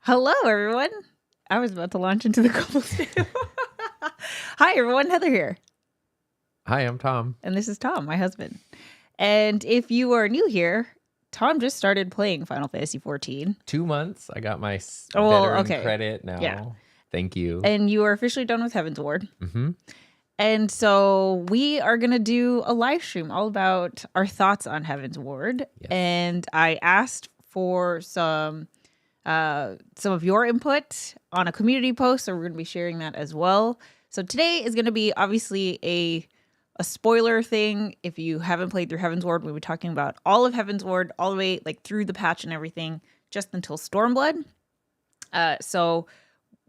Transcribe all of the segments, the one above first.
Hello, everyone. I was about to launch into the couples too. Hi, everyone. Heather here. Hi, I'm Tom. And this is Tom, my husband. And if you are new here, Tom just started playing Final Fantasy XIV. 2 months. I got my veteran credit now. Yeah. Thank you. And you are officially done with Heavensward. Mm-hmm. And so we are going to do a live stream all about our thoughts on Heavensward. Yes. And I asked for some of your input on a community post, so we're going to be sharing that as well. So today is going to be obviously a spoiler thing. If you haven't played through Heavensward, we'll be talking about all of Heavensward, all the way like through the patch and everything, just until Stormblood. So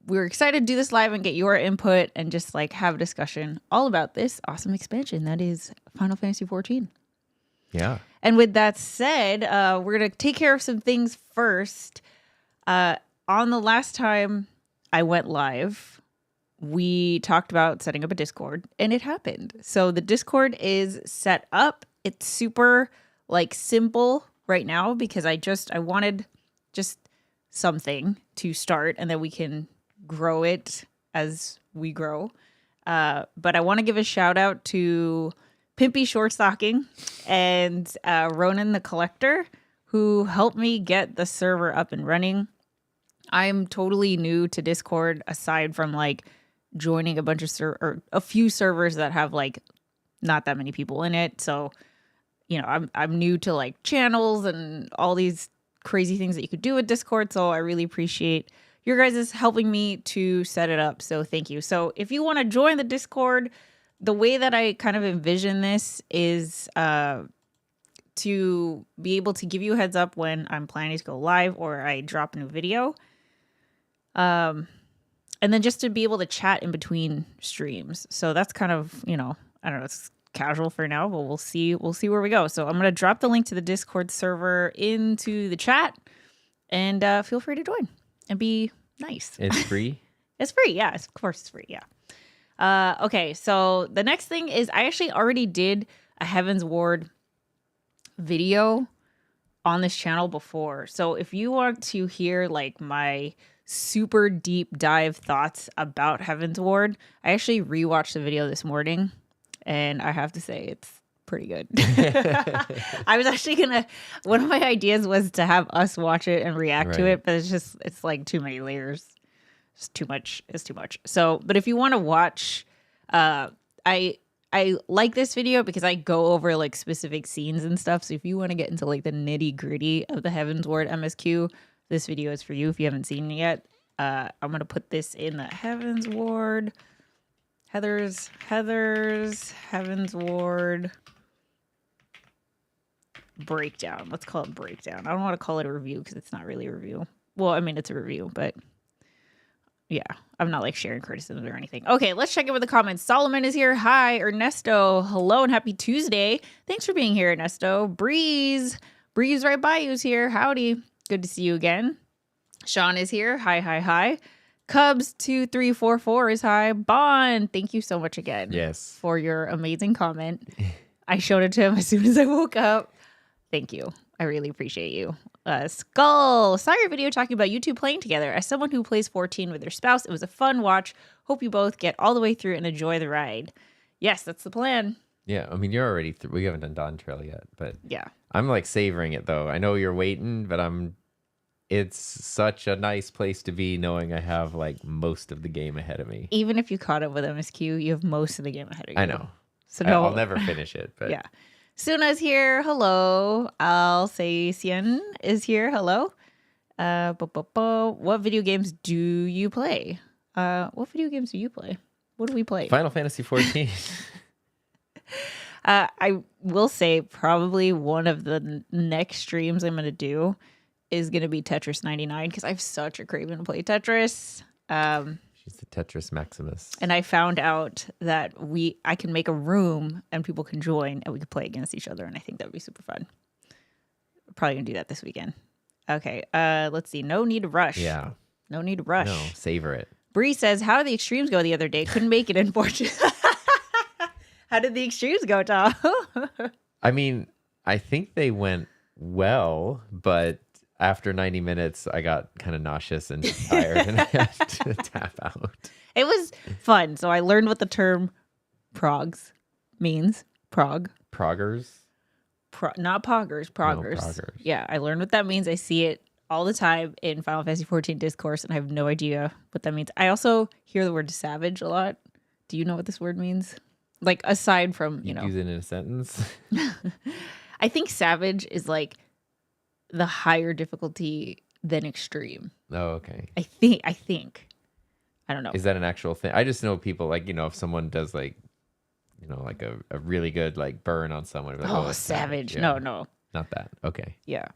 we're excited to do this live and get your input and just like have a discussion all about this awesome expansion that is Final Fantasy XIV. Yeah. And with that said, we're going to take care of some things first. On the last time I went live, we talked about setting up a Discord, and it happened. So the Discord is set up. It's super like simple right now because I wanted just something to start, and then we can grow it as we grow. But I want to give a shout out to Pimpy Shortstocking and Ronan the Collector, who helped me get the server up and running. I'm totally new to Discord, aside from like joining a bunch of or a few servers that have like not that many people in it. So, you know, I'm new to like channels and all these crazy things that you could do with Discord. So I really appreciate your guys' helping me to set it up. So thank you. So if you want to join the Discord, the way that I kind of envision this is to be able to give you a heads up when I'm planning to go live or I drop a new video. And then just to be able to chat in between streams. So that's kind of, you know, I don't know, it's casual for now, but we'll see where we go. So I'm going to drop the link to the Discord server into the chat, and feel free to join and be nice. It's free? It's free. Yeah, of course it's free. Yeah. Okay. So the next thing is I actually already did a Heavensward video on this channel before. So if you want to hear like my super deep dive thoughts about Heavensward, I actually rewatched the video this morning, and I have to say it's pretty good. I was actually one of my ideas was to have us watch it and react to it, but it's like too many layers. It's too much. It's too much. So, but if you want to watch, I like this video because I go over like specific scenes and stuff. So if you want to get into like the nitty gritty of the Heavensward MSQ, this video is for you if you haven't seen it yet. I'm going to put this in the Heavensward. Heather's Heavensward breakdown. Let's call it breakdown. I don't want to call it a review because it's not really a review. Well, I mean, it's a review, but yeah, I'm not like sharing criticisms or anything. Okay, let's check in with the comments. Solomon is here. Hi. Ernesto. Hello and happy Tuesday. Thanks for being here, Ernesto. Breeze right by you is here. Howdy. Good to see you again. Sean is here. Hi. Cubs2344 is hi. Bond, thank you so much again. Yes. For your amazing comment. I showed it to him as soon as I woke up. Thank you. I really appreciate you. Skull. Saw your video talking about you two playing together. As someone who plays 14 with their spouse, it was a fun watch. Hope you both get all the way through and enjoy the ride. Yes, that's the plan. Yeah, I mean, you're already through. We haven't done Dawn Trail yet, but yeah. I'm like savoring it though. I know you're waiting, but it's such a nice place to be knowing I have like most of the game ahead of me. Even if you caught up with MSQ, you have most of the game ahead of you. I know. So no, I'll never finish it, but yeah. Suna's here. Hello. Alsacian is here. Hello. What video games do you play? What video games do you play? What do we play? Final Fantasy 14. I will say probably one of the next streams I'm going to do is going to be Tetris 99 because I have such a craving to play Tetris. She's the Tetris Maximus. And I found out that I can make a room and people can join and we can play against each other. And I think that would be super fun. Probably going to do that this weekend. Okay. Let's see. No need to rush. Yeah. No need to rush. No, savor it. Bree says, how did the extremes go the other day? Couldn't make it, unfortunately. How did the extremes go, Tom? I mean, I think they went well, but after 90 minutes, I got kind of nauseous and tired and I had to tap out. It was fun. So I learned what the term progs means. Proggers? Not poggers, proggers. No, proggers. Yeah, I learned what that means. I see it all the time in Final Fantasy 14 discourse, and I have no idea what that means. I also hear the word savage a lot. Do you know what this word means? Like, aside from, you know. Use it in a sentence? I think savage is like the higher difficulty than extreme. Oh, okay. I think. I don't know. Is that an actual thing? I just know people like, you know, if someone does like, you know, like a really good like burn on someone. Like, oh, savage. Yeah. No. Not that. Okay. Yeah.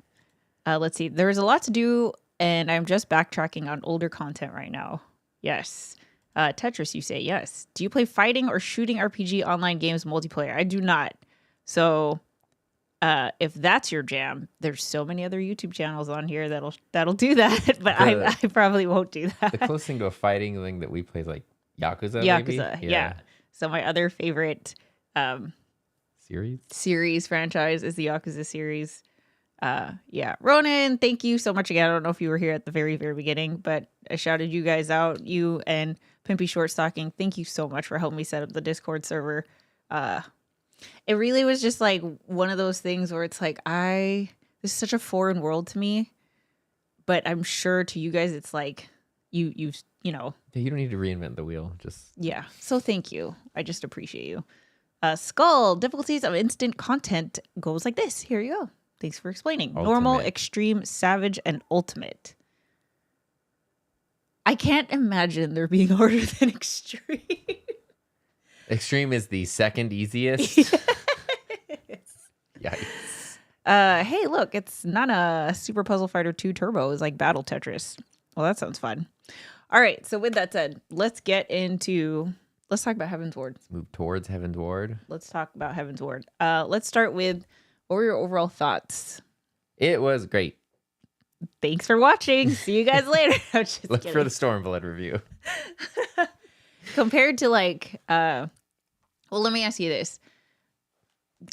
Let's see. There's a lot to do, and I'm just backtracking on older content right now. Yes. Tetris, you say yes. Do you play fighting or shooting RPG online games multiplayer? I do not. So if that's your jam, there's so many other YouTube channels on here that'll do that, but I probably won't do that. The closest thing to a fighting thing that we play is like Yakuza. Yakuza, yeah. So my other favorite series franchise is the Yakuza series. Yeah. Ronan, thank you so much again. I don't know if you were here at the very, very beginning, but I shouted you guys out, you and Pimpy Short Stocking. Thank you so much for helping me set up the Discord server. It really was just like one of those things where it's like, this is such a foreign world to me, but I'm sure to you guys, it's like you know. Yeah, you don't need to reinvent the wheel. Yeah. So thank you. I just appreciate you. Skull, difficulties of instant content goes like this. Here you go. Thanks for explaining. Ultimate. Normal, extreme, savage, and ultimate. I can't imagine there being harder than extreme. Extreme is the second easiest. Yes. Yikes. Hey, look, it's not a Super Puzzle Fighter 2 Turbo. It's like Battle Tetris. Well, that sounds fun. All right. So with that said, let's talk about Heavensward. Let's move towards Heavensward. Let's talk about Heavensward. Let's start with, what were your overall thoughts? It was great. Thanks for watching. See you guys later. Look for the Stormblood review. Compared to like, well, let me ask you this.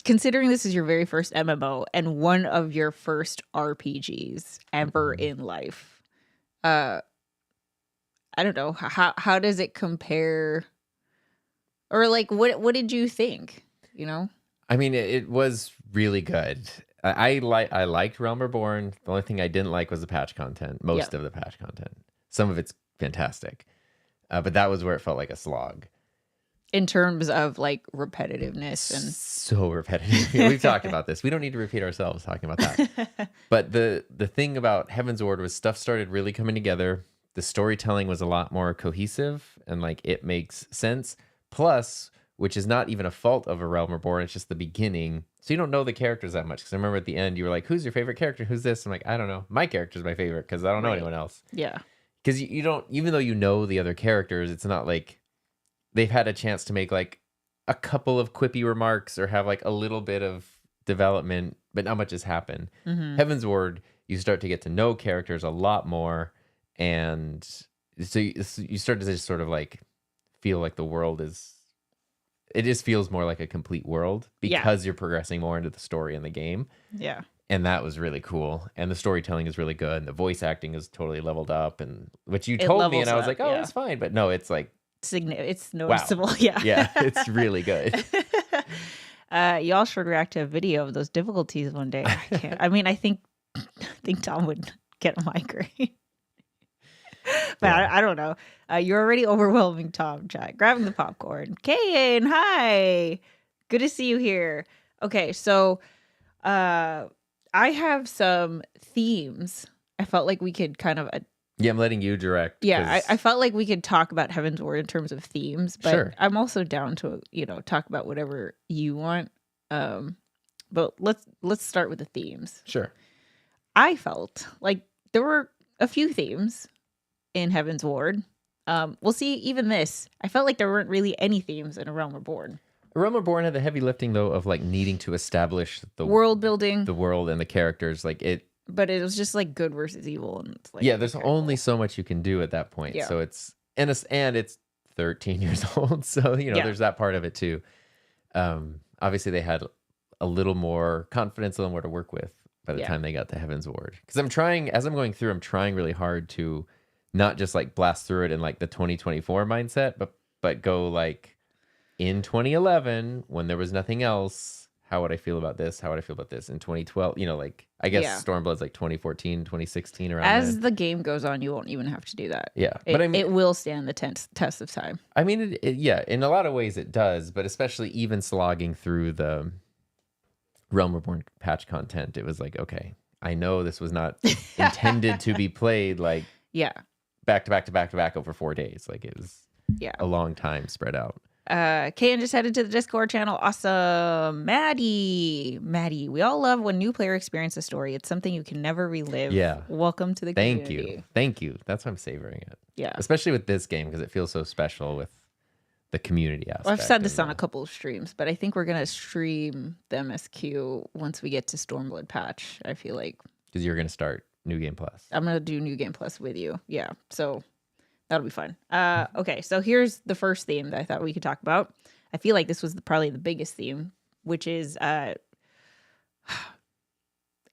Considering this is your very first MMO and one of your first RPGs ever in life, I don't know, how does it compare? Or like, what did you think? You know? I mean, it was really good. I liked Realm Reborn. The only thing I didn't like was the patch content. Most of the patch content. Some of it's fantastic. But that was where it felt like a slog. in terms of like repetitiveness and so repetitive. Yeah, we've talked about this. We don't need to repeat ourselves talking about that. But the thing about Heavensward was stuff started really coming together. The storytelling was a lot more cohesive and like it makes sense. Plus, which is not even a fault of A Realm Reborn, it's just the beginning. So you don't know the characters that much. Because I remember at the end you were like, "Who's your favorite character? Who's this?" I'm like, "I don't know. My character's my favorite because I don't know anyone else." Yeah. Because you don't, even though you know the other characters, it's not like they've had a chance to make like a couple of quippy remarks or have like a little bit of development, but not much has happened. Heavensward, you start to get to know characters a lot more, and so you start to just sort of like feel like the world is, it just feels more like a complete world because you're progressing more into the story in the game. Yeah. And that was really cool. And the storytelling is really good. And the voice acting is totally leveled up. And which you told me, and I was like, "Oh, it's fine." But no, it's like, it's noticeable. Wow. Yeah. Yeah, it's really good. Y'all should react to a video of those difficulties one day. I can't. I mean, I think Tom would get a migraine. But I don't know. You're already overwhelming Tom, chat. Grabbing the popcorn. Kayan, hi. Good to see you here. Okay, so I have some themes. I felt like we could kind of Yeah, I'm letting you direct. yeah, I felt like we could talk about Heavensward in terms of themes, but Sure. I'm also down to, talk about whatever you want. But let's start with the themes. Sure. I felt like there were a few themes in Heavensward. We'll see even this. I felt like there weren't really any themes in A Realm Reborn. A Realm Reborn had the heavy lifting though of like needing to establish the World building, the world and the characters. Like it, but it was just like good versus evil, and it's like, yeah, there's okay, only so much you can do at that point. Yeah. So it's and it's 13 years old, so there's that part of it too. Obviously they had a little more confidence, a little more to work with by the time they got to Heavensward. Because I'm trying really hard to not just like blast through it in like the 2024 mindset, but go like in 2011 when there was nothing else. How would I feel about this? How would I feel about this in 2012? Like I guess Stormblood's like 2014, 2016 around. As the game goes on, you won't even have to do that. Yeah, but I mean, it will stand the test of time. I mean, in a lot of ways it does, but especially even slogging through the Realm Reborn patch content, it was like, okay, I know this was not intended to be played like back to back to back to back over 4 days. Like it was a long time spread out. Kayan just headed to the Discord channel. Awesome. Maddie, we all love when new player experience a story. It's something you can never relive. Yeah. Welcome to the community. Thank you. That's why I'm savoring it. Yeah. Especially with this game because it feels so special with the community aspect. Well, I've said this on a couple of streams, but I think we're gonna stream the MSQ once we get to Stormblood patch. I feel like because you're gonna start New Game Plus. I'm gonna do New Game Plus with you. Yeah. So that'll be fun. Okay, so here's the first theme that I thought we could talk about. I feel like this was probably the biggest theme, which is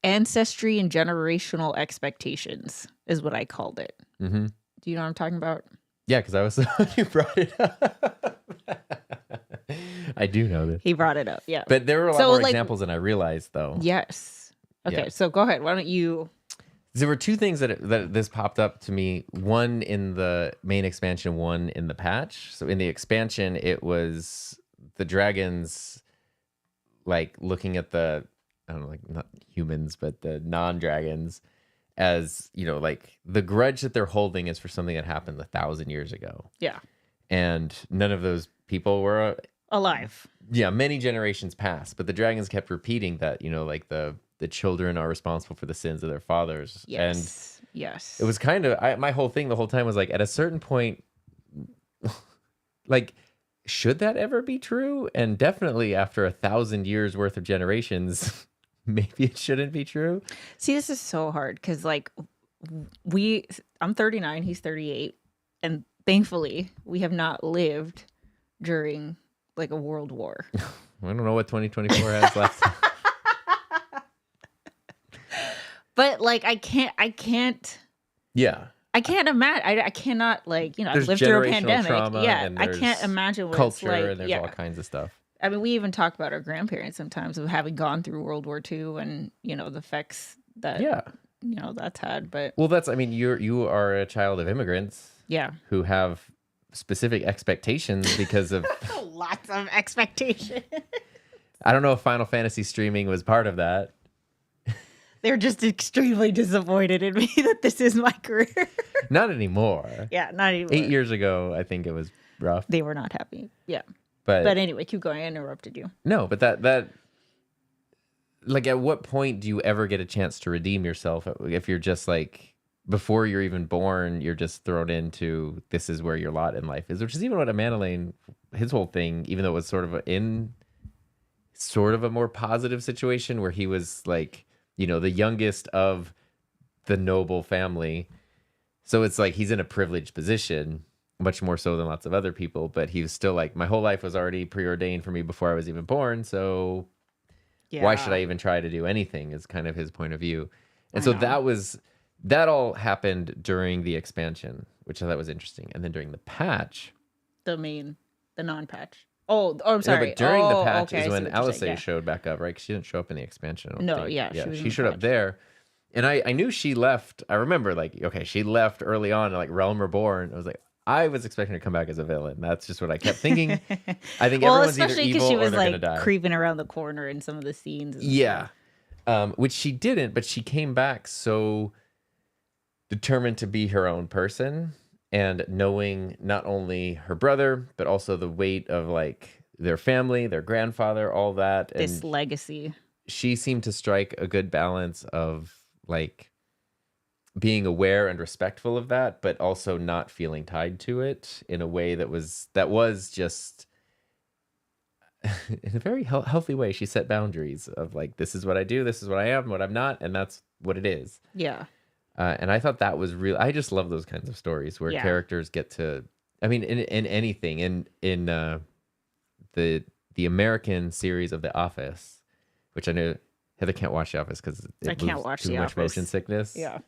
ancestry and generational expectations is what I called it. Mm-hmm. Do you know what I'm talking about? Yeah, because I was the one who brought it up. I do know this. He brought it up, yeah. But there were a lot more examples than I realized, though. Yes. Okay, so go ahead. Why don't you... There were two things that this popped up to me. One in the main expansion, one in the patch. So in the expansion, it was the dragons, like looking at the, I don't know, like not humans, but the non-dragons as, like the grudge that they're holding is for something that happened 1,000 years ago. Yeah. And none of those people were alive. Yeah, many generations passed, but the dragons kept repeating that, like the children are responsible for the sins of their fathers. Yes. And it was kind of, my whole thing the whole time was like, at a certain point, like, should that ever be true? And definitely after 1,000 years worth of generations, maybe it shouldn't be true. See, this is so hard because like I'm 39, he's 38. And thankfully we have not lived during like a world war. I don't know what 2024 has left. But like I can't. Yeah. I can't imagine. I cannot like I've lived through a pandemic. Yeah, I can't imagine what culture it's like. And there's all kinds of stuff. I mean, we even talk about our grandparents sometimes of having gone through World War II and the effects that that's had. But well, you are a child of immigrants. Yeah. Who have specific expectations because of lots of expectation. I don't know if Final Fantasy streaming was part of that. They're just extremely disappointed in me that this is my career. Not anymore. Yeah, not anymore. 8 years ago, I think it was rough. They were not happy. Yeah. But anyway, keep going. I interrupted you. No, but that like, at what point do you ever get a chance to redeem yourself if you're just like, before you're even born, you're just thrown into this is where your lot in life is, which is even what Amandaline, his whole thing, even though it was sort of a more positive situation where he was like, you know, the youngest of the noble family. So it's like he's in a privileged position, much more so than lots of other people, but he was still like, my whole life was already preordained for me before I was even born. So why should I even try to do anything is kind of his point of view. And so that all happened during the expansion, which I thought was interesting. And then during the patch. The non-patch. Oh, I'm sorry. No, but during the patch is when Alice showed back up, right? Because she didn't show up in the expansion. She showed up there. And I knew she left. I remember, like, okay, she left early on, like Realm Reborn. I was like, I was expecting her to come back as a villain. That's just what I kept thinking. I think everyone's either evil she or was they're like going to die. Creeping around the corner in some of the scenes. Yeah. Which she didn't, but she came back so determined to be her own person. And knowing not only her brother, but also the weight of like their family, their grandfather, all that. And this legacy. She seemed to strike a good balance of like being aware and respectful of that, but also not feeling tied to it in a way that was just in a very healthy way. She set boundaries of like, this is what I do, this is what I am, what I'm not, and that's what it is. Yeah. And I thought that was real. I just love those kinds of stories where characters get to, I mean, in anything, in the American series of The Office, which I know Heather can't watch The Office because I can't watch too much motion sickness. Yeah,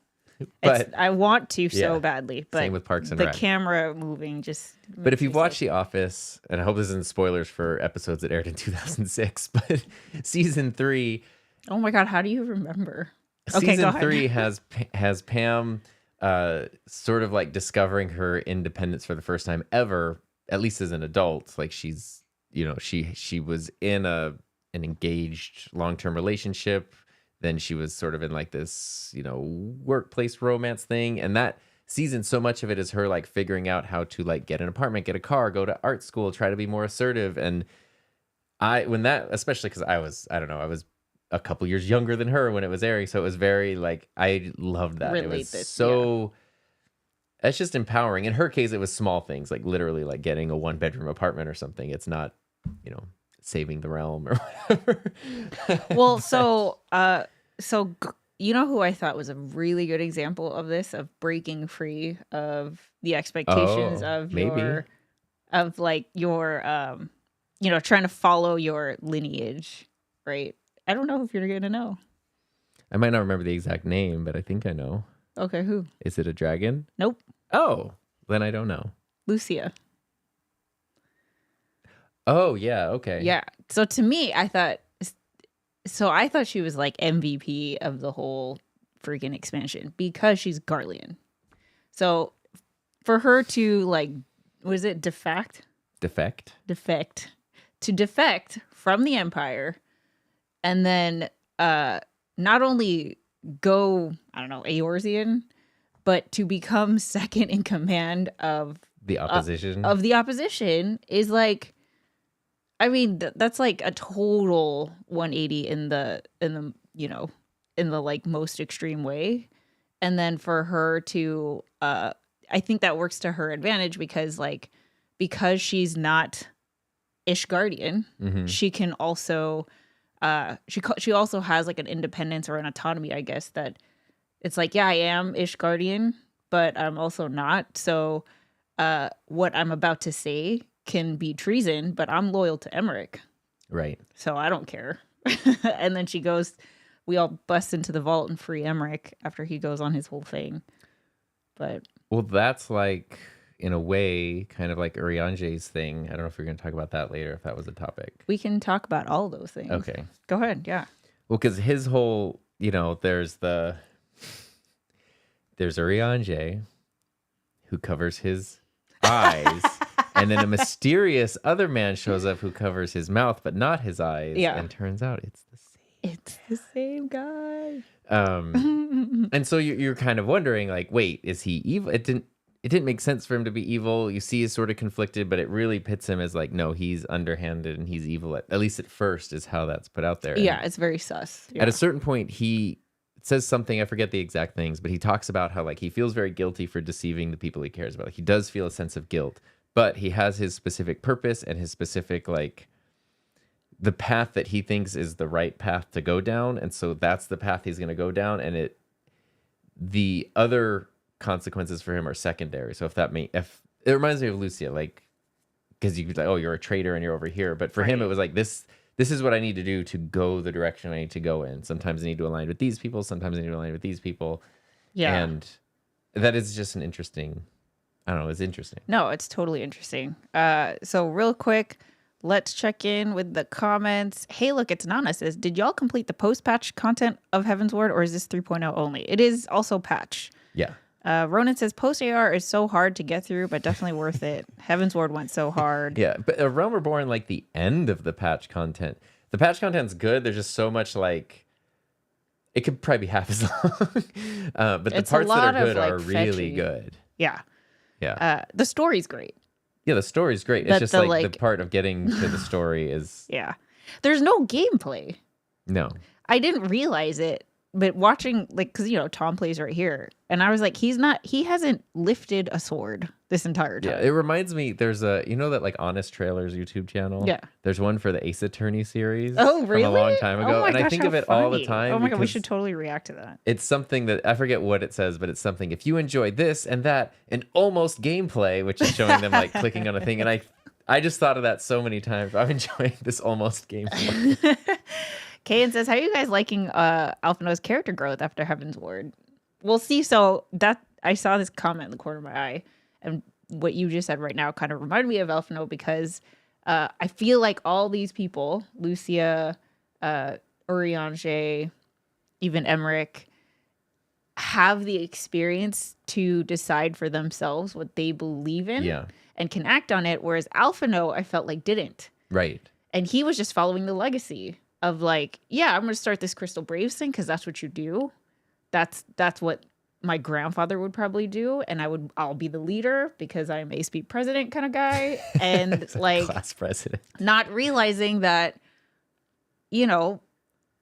but I want to so badly. But same with Parks and the Rec. Camera moving just. But if you've watched The Office, and I hope this isn't spoilers for episodes that aired in 2006, but season 3. Oh my God! How do you remember? Season 3 has Pam sort of like discovering her independence for the first time ever, at least as an adult. Like she's, you know, she was in an engaged long-term relationship. Then she was sort of in like this, you know, workplace romance thing. And that season, so much of it is her like figuring out how to like get an apartment, get a car, go to art school, try to be more assertive. And especially because I was a couple years younger than her when it was airing, so it was very like, I loved that. It's just empowering. In her case, it was small things, like literally like getting a 1-bedroom apartment or something. It's not, you know, saving the realm or whatever. Well, so you know who I thought was a really good example of this, of breaking free of the expectations of your you know, trying to follow your lineage, right? I don't know if you're going to know. I might not remember the exact name, but I think I know. Okay, who? Is it a dragon? Nope. Oh, then I don't know. Lucia. Oh, yeah, okay. Yeah. So to me, I thought she was like MVP of the whole freaking expansion because she's Garlean. So for her to like, was it defect? To defect from the Empire. And then not only go, I don't know, Eorzean, but to become second in command of the opposition. Of the opposition is like, I mean, that's like a total 180 in the you know, in the like most extreme way. And then for her to I think that works to her advantage because she's not Ishgardian, she can also she also has like an independence or an autonomy, I guess, that it's like, yeah, I am Ishgardian, but I'm also not. So what I'm about to say can be treason, but I'm loyal to Emmerich. Right. So I don't care. And then we all bust into the vault and free Emmerich after he goes on his whole thing. But well, that's like, in a way, kind of like Urianger's thing. I don't know if you're going to talk about that later, if that was a topic. We can talk about all those things. Okay. Go ahead, yeah. Well, because his whole, you know, there's Urianger, who covers his eyes. And then a mysterious other man shows up who covers his mouth, but not his eyes. Yeah. And turns out it's the same. It's the same guy. And so you're kind of wondering, like, wait, is he evil? It didn't make sense for him to be evil. You see he's sort of conflicted, but it really pits him as like, no, he's underhanded and he's evil. At least at first is how that's put out there. Yeah, And it's very sus. Yeah. at a certain point, he says something, I forget the exact things, but he talks about how like he feels very guilty for deceiving the people he cares about. Like, he does feel a sense of guilt, but he has his specific purpose and his specific, like, the path that he thinks is the right path to go down. And so that's the path he's going to go down. And the other consequences for him are secondary. So if it reminds me of Lucia, like, because you could like, oh, you're a traitor and you're over here. But for him, it was like, this is what I need to do to go the direction I need to go in. Sometimes I need to align with these people. Sometimes I need to align with these people. Yeah. And that is just an interesting, I don't know, it's interesting. No, it's totally interesting. So real quick, let's check in with the comments. Hey, look, it's Nana says, did y'all complete the post-patch content of Heavensward, or is this 3.0 only? It is also patch. Yeah. Ronan says, post-AR is so hard to get through, but definitely worth it. Heavensward went so hard. Yeah, but A Realm Reborn, like the end of the patch content. The patch content's good. There's just so much, like, it could probably be half as long. But the parts that are good are really good. Yeah. Yeah. The story's great. Yeah, the story's great. It's just like the part of getting to the story is... Yeah. There's no gameplay. No. I didn't realize it, but watching, like, because, Tom plays right here. And I was like, he hasn't lifted a sword this entire time. Yeah, it reminds me, there's that like Honest Trailers YouTube channel? Yeah. There's one for the Ace Attorney series. Oh, really? From a long time ago. Oh my and gosh, I think how of it funny. all the time. Oh my God, we should totally react to that. It's something that, I forget what it says, but it's something, if you enjoy this and that, and almost gameplay, which is showing them like clicking on a thing. And I just thought of that so many times. I'm enjoying this almost gameplay. Kayan says, how are you guys liking Alphinaud's character growth after Heavensward? We'll see. So that I saw this comment in the corner of my eye, and what you just said right now kind of reminded me of Alphinaud, because I feel like all these people, Lucia, Urianger, even Emmerich, have the experience to decide for themselves what they believe in and can act on it, whereas Alphinaud, I felt like, didn't. Right. And he was just following the legacy of like, yeah, I'm going to start this Crystal Braves thing because that's what you do. That's what my grandfather would probably do, and I'll be the leader because I'm a speed president kind of guy. And like class president. Not realizing that,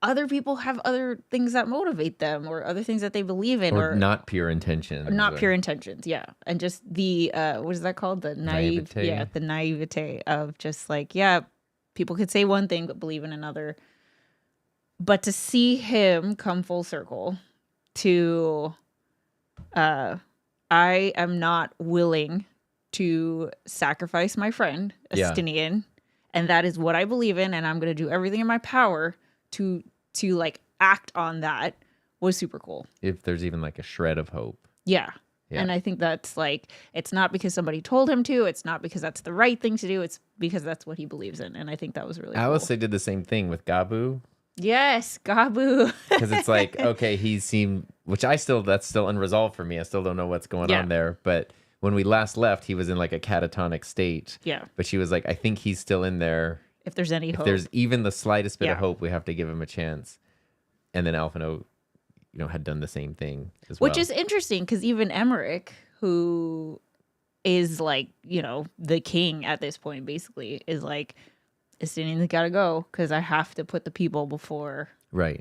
other people have other things that motivate them, or other things that they believe in, or not pure intentions. Pure intentions, yeah. And just the what is that called? The naivete. Yeah, the naivete of just like, yeah, people could say one thing but believe in another. But to see him come full circle to I am not willing to sacrifice my friend, Estinian, and that is what I believe in, and I'm going to do everything in my power to like act on that, was super cool. If there's even like a shred of hope. Yeah. And I think that's like, it's not because somebody told him to, it's not because that's the right thing to do, it's because that's what he believes in. And I think that was really cool. Alice, they did the same thing with Gabu. Yes, Gabu. Because it's like, okay, that's still unresolved for me. I still don't know what's going on there. But when we last left, he was in like a catatonic state. Yeah. But she was like, I think he's still in there. If there's any hope. If there's even the slightest bit of hope, we have to give him a chance. And then Alphinaud, had done the same thing as well. Which is interesting, because even Emmerich, who is like, the king at this point, basically, is like, Estinian's gotta go, because I have to put the people before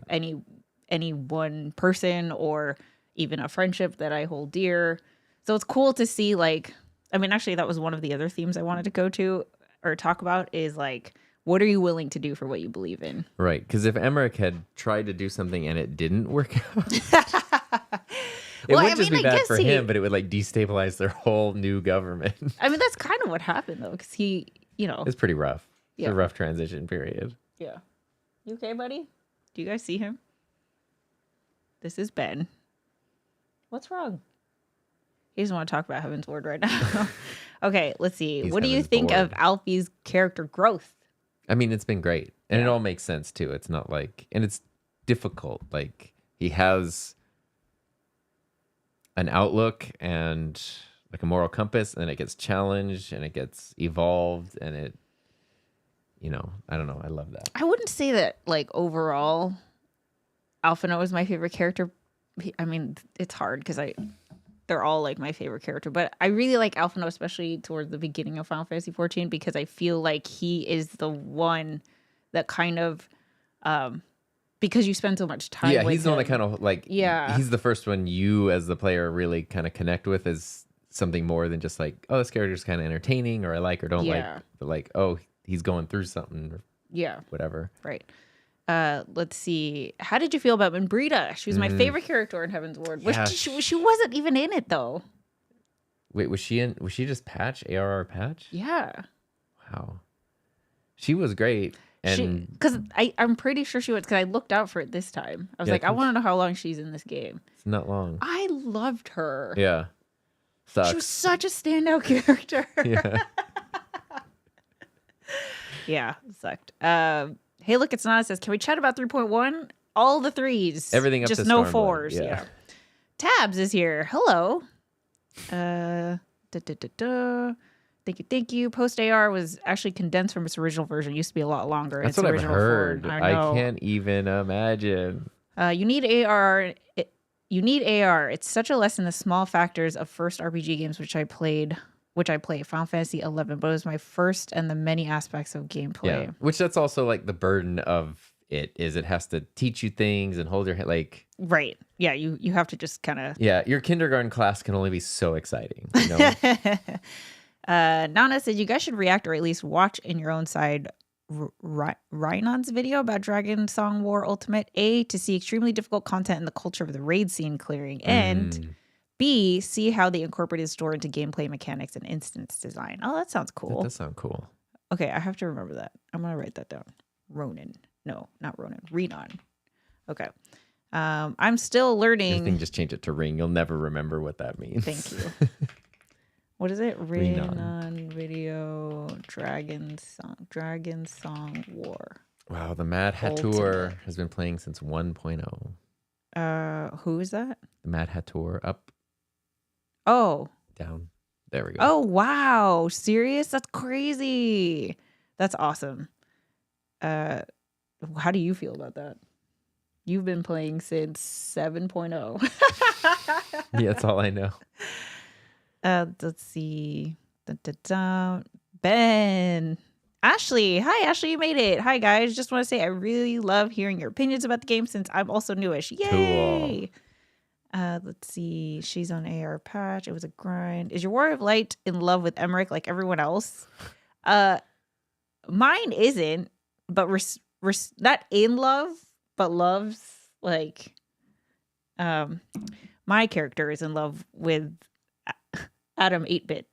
any one person or even a friendship that I hold dear. So it's cool to see, like, actually that was one of the other themes I wanted to go to or talk about, is like, what are you willing to do for what you believe in? Right. Because if Emmerich had tried to do something and it didn't work out, it would just be bad for him, but it would like destabilize their whole new government. That's kind of what happened, though, because he, It's pretty rough. It's a rough transition period. Yeah. You okay, buddy? Do you guys see him? This is Ben. What's wrong? He doesn't want to talk about Heavensward right now. Okay, let's see. What do you think of Alfie's character growth? It's been great. And it all makes sense, too. It's not like... And it's difficult. Like, he has an outlook and like a moral compass, and it gets challenged and it gets evolved, and it, I don't know. I love that. I wouldn't say that like overall Alphinaud is my favorite character. I mean, it's hard because they're all like my favorite character, but I really like Alphinaud, especially towards the beginning of Final Fantasy XIV, because I feel like he is the one that kind of, because you spend so much time with he's the him. one that kind of like, he's the first one you as the player really kind of connect with as something more than just like, oh, this character's kind of entertaining or I like or don't like, but like, oh, he's going through something or whatever. Right. Let's see. How did you feel about Minbrita? She was my favorite character in Heavensward. She wasn't even in it though. Wait, was she just patch? ARR patch? Yeah. Wow. She was great. And because I'm pretty sure she was, because I looked out for it this time. I was like, I want to know how long she's in this game. It's not long. I loved her. Yeah. Sucks. She was such a standout character. Yeah. Yeah, it sucked. Hey, look, it's not. It says, can we chat about 3.1? All the threes. Everything up just to no Stormblood. fours. Yeah. Tabs is here. Hello. Thank you. Post AR was actually condensed from its original version. It used to be a lot longer. That's what I've heard. I can't even imagine. You need AR. You need AR. It's such a lesson in the small factors of first RPG games, which I played Final Fantasy XI, but it was my first and the many aspects of gameplay. Yeah, which that's also like the burden of it has to teach you things and hold your head like. Right. Yeah. You have to just kind of. Yeah. Your kindergarten class can only be so exciting. You know? Nana said you guys should react or at least watch in your own side Rhinon's video about Dragon Song War Ultimate. A, to see extremely difficult content in the culture of the raid scene clearing, and B, see how they incorporated store into gameplay mechanics and instance design. Oh, that sounds cool. That does sound cool. Okay, I have to remember that. I'm gonna write that down. Ronan. No, not Ronan. Rhinon. Okay. I'm still learning. Your thing, just change it to ring. You'll never remember what that means. Thank you. What is it? Rhinon video Dragon Song War. Wow, the Mad Hattor has been playing since 1.0. Who is that? The Mad Hattor. Up. Oh. Down. There we go. Oh, wow. Serious? That's crazy. That's awesome. How do you feel about that? You've been playing since 7.0. Yeah, that's all I know. Let's see. Ben. Ashley. Hi, Ashley. You made it. Hi, guys. Just want to say I really love hearing your opinions about the game since I'm also newish. Yay. Cool. Let's see. She's on AR patch. It was a grind. Is your Warrior of Light in love with Emmerich like everyone else? Mine isn't, but not in love, but loves like my character is in love with Adam 8-bit.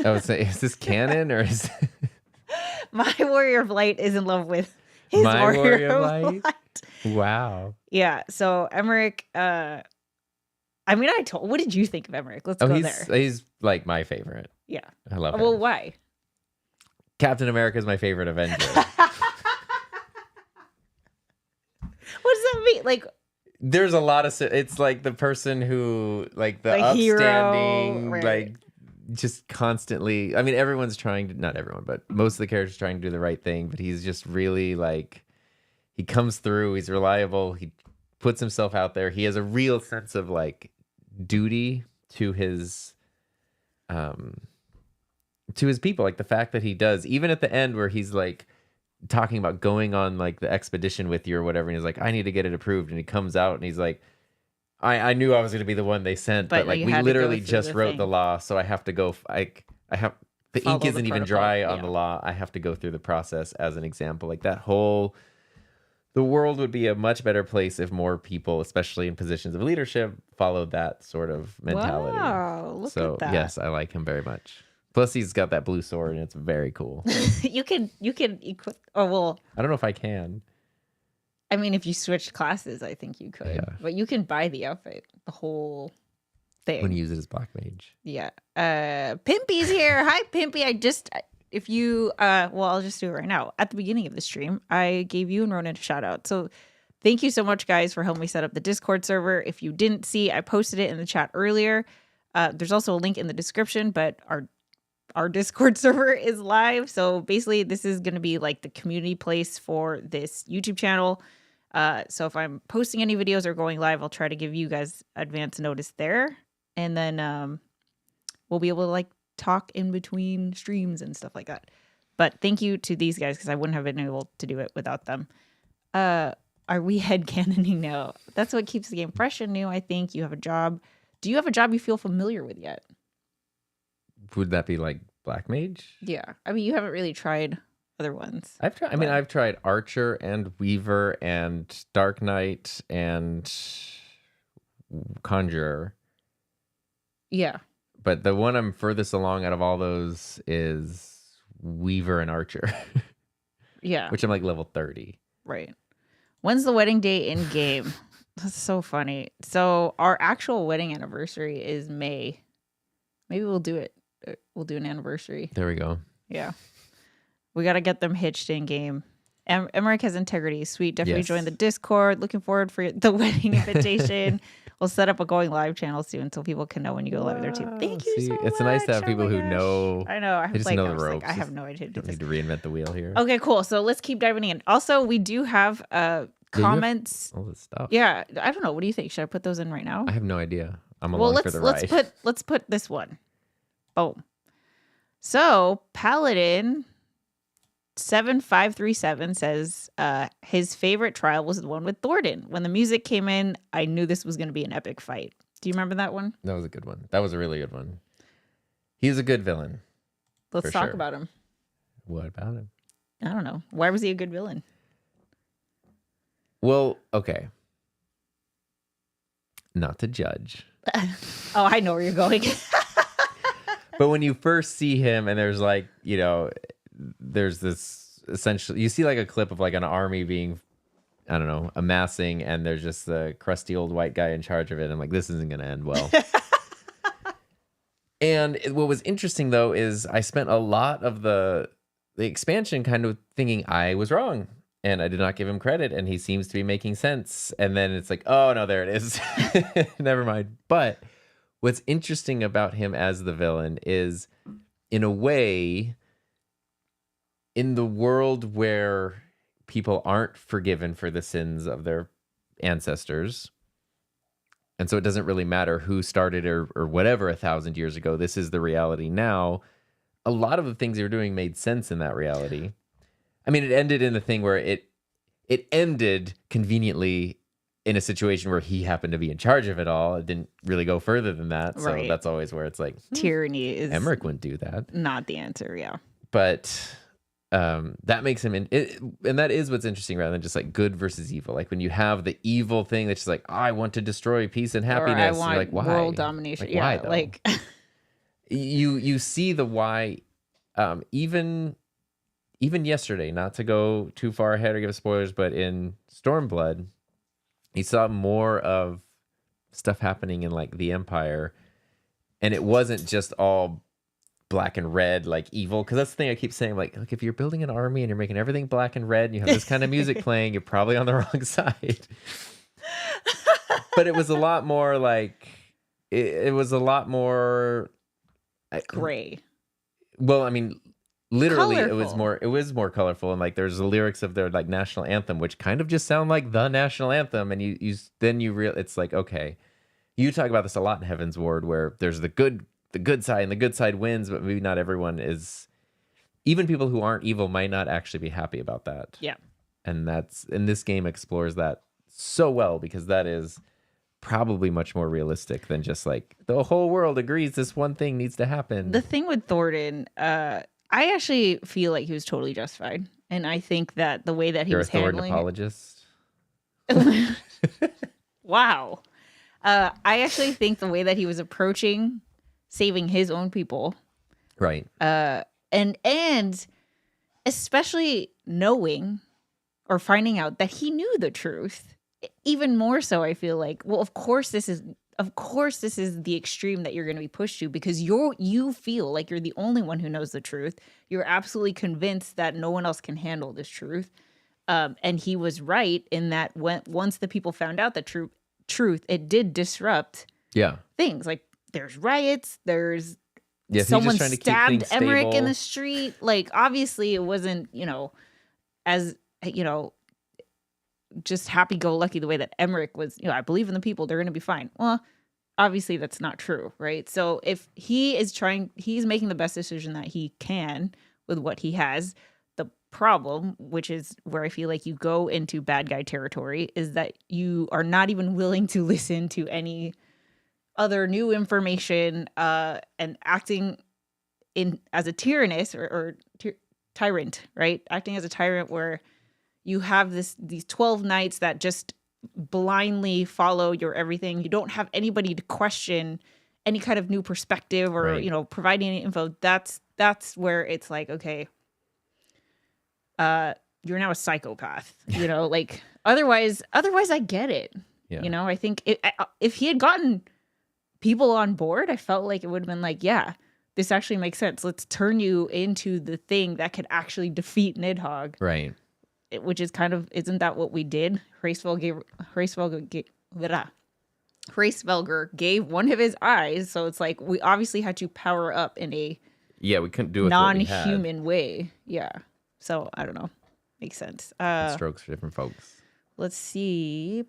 I would say, is this canon or is my Warrior of Light is in love with his Warrior of Light? Wow. Yeah. So Emmerich, what did you think of Emmerich? Let's go there. He's like my favorite. Yeah. I love him. Well, why? Captain America is my favorite Avenger. What does that mean? Like, there's a lot of, it's like the person who, like the upstanding, hero, right. Like just constantly, I mean, everyone's trying to, not everyone, but most of the characters trying to do the right thing, but he's just really like, he comes through, he's reliable, he puts himself out there, he has a real sense of like duty to his people, like the fact that he does, even at the end where he's like talking about going on like the expedition with you or whatever, and he's like, I need to get it approved, and he comes out and he's like, I knew I was going to be the one they sent, but like we literally just wrote the law, so I have to go. I have the ink isn't even dry on the law. I have to go through the process as an example. Like that whole, the world would be a much better place if more people, especially in positions of leadership, followed that sort of mentality. Wow, look at that. Yes, I like him very much. Plus, he's got that blue sword, and it's very cool. You can equip. Oh well, I don't know if I can. I mean, if you switched classes, I think you could. Yeah. But you can buy the outfit, the whole thing. When you use it as Black Mage. Yeah. Pimpy's here. Hi, Pimpy. I'll just do it right now. At the beginning of the stream, I gave you and Ronan a shout out. So thank you so much, guys, for helping me set up the Discord server. If you didn't see, I posted it in the chat earlier. There's also a link in the description, but our Discord server is live. So basically, this is going to be like the community place for this YouTube channel. So if I'm posting any videos or going live, I'll try to give you guys advance notice there. And then we'll be able to like talk in between streams and stuff like that. But thank you to these guys because I wouldn't have been able to do it without them. Are we headcanoning now? That's what keeps the game fresh and new, I think. You have a job. Do you have a job you feel familiar with yet? Would that be like Black Mage? Yeah. I mean, you haven't really tried other ones. I've tried Archer and Weaver and Dark Knight and Conjurer. Yeah. But the one I'm furthest along out of all those is Weaver and Archer. Yeah. Which I'm like level 30. Right. When's the wedding day in game? That's so funny. So our actual wedding anniversary is May. Maybe we'll do it. We'll do an anniversary. There we go. Yeah. We got to get them hitched in game. Emmerich has integrity. Sweet. Definitely join the Discord. Looking forward for the wedding invitation. We'll set up a going live channel soon so people can know when you go live with their team. Thank you so much. It's nice to have people who know. I know. I just know the ropes. I have no idea. Don't need to reinvent the wheel here. Okay, cool. So let's keep diving in. Also, we do have comments. All this stuff. Yeah. I don't know. What do you think? Should I put those in right now? I have no idea. I'm along for the ride. Let's put this one. Boom. So Paladin 7537 says his favorite trial was the one with Thornton. When the music came in, I knew this was going to be an epic fight. Do you remember that one? That was a good one. That was a really good one. He's a good villain. Let's talk about him. What about him? I don't know. Why was he a good villain? Well, okay. Not to judge. Oh, I know where you're going. But when you first see him and there's like, there's this essentially, you see like a clip of like an army being, I don't know, amassing, and there's just the crusty old white guy in charge of it. I'm like, this isn't going to end well. And what was interesting though is I spent a lot of the expansion kind of thinking I was wrong and I did not give him credit, and he seems to be making sense. And then it's like, oh no, there it is. Never mind. But what's interesting about him as the villain is, in a way, in the world where people aren't forgiven for the sins of their ancestors, and so it doesn't really matter who started or whatever 1,000 years ago, this is the reality now. A lot of the things they were doing made sense in that reality. I mean, it ended in the thing where it ended conveniently in a situation where he happened to be in charge of it all. It didn't really go further than that. So that's always where it's like, tyranny is Emmerich wouldn't do that. Not the answer. Yeah. But that makes him and that is what's interesting, rather than just like good versus evil. Like when you have the evil thing that's just like, oh, I want to destroy peace and happiness. Or I want you're like, why? World domination. Like, yeah. why, though? Like you see the why. Even yesterday, not to go too far ahead or give spoilers, but in Stormblood, he saw more of stuff happening in like the Empire, and it wasn't just all black and red like evil. Because that's the thing I keep saying, like, look, if you're building an army and you're making everything black and red and you have this kind of music playing, you're probably on the wrong side. But it was a lot more like it was a lot more gray. Well, I mean, literally colorful. it was more colorful, and like there's the lyrics of their like national anthem, which kind of just sound like the national anthem, and it's like, okay, you talk about this a lot in Heavensward, where there's the good side, and the good side wins, but maybe not everyone is. Even people who aren't evil might not actually be happy about that. Yeah. And this game explores that so well, because that is probably much more realistic than just like the whole world agrees this one thing needs to happen. The thing with Thornton, I actually feel like he was totally justified, and I think that the way that he was handling apologist. Wow. I actually think the way that he was approaching saving his own people, right? And especially knowing or finding out that he knew the truth. Even more so, I feel like, well, of course this is the extreme that you're going to be pushed to, because you feel like you're the only one who knows the truth. You're absolutely convinced that no one else can handle this truth. And he was right in that once the people found out the truth, it did disrupt things. Like there's riots, there's Yes, he's someone just trying to keep stabbed things Emmerich in stable. the street. Like, obviously it wasn't, as, just happy-go-lucky the way that Emmerich was, I believe in the people, they're going to be fine. Well, obviously that's not true, right? So if he's making the best decision that he can with what he has. The problem, which is where I feel like you go into bad guy territory, is that you are not even willing to listen to any other new information, and acting as a tyrannous or tyrant, right? Acting as a tyrant where you have these 12 knights that just blindly follow your everything. You don't have anybody to question any kind of new perspective or Right. providing any info. That's where it's like, okay, you're now a psychopath. Like otherwise I get it. Yeah. I think if he had gotten people on board, I felt like it would have been like, yeah, this actually makes sense. Let's turn you into the thing that could actually defeat Nidhogg. Right. Which is kind of, isn't that what we did? Hraesvelgr gave one of his eyes, so it's like we obviously had to power up in a We couldn't do it with what we had. non-human way. Yeah. So I don't know. Makes sense. Strokes for different folks. Let's see.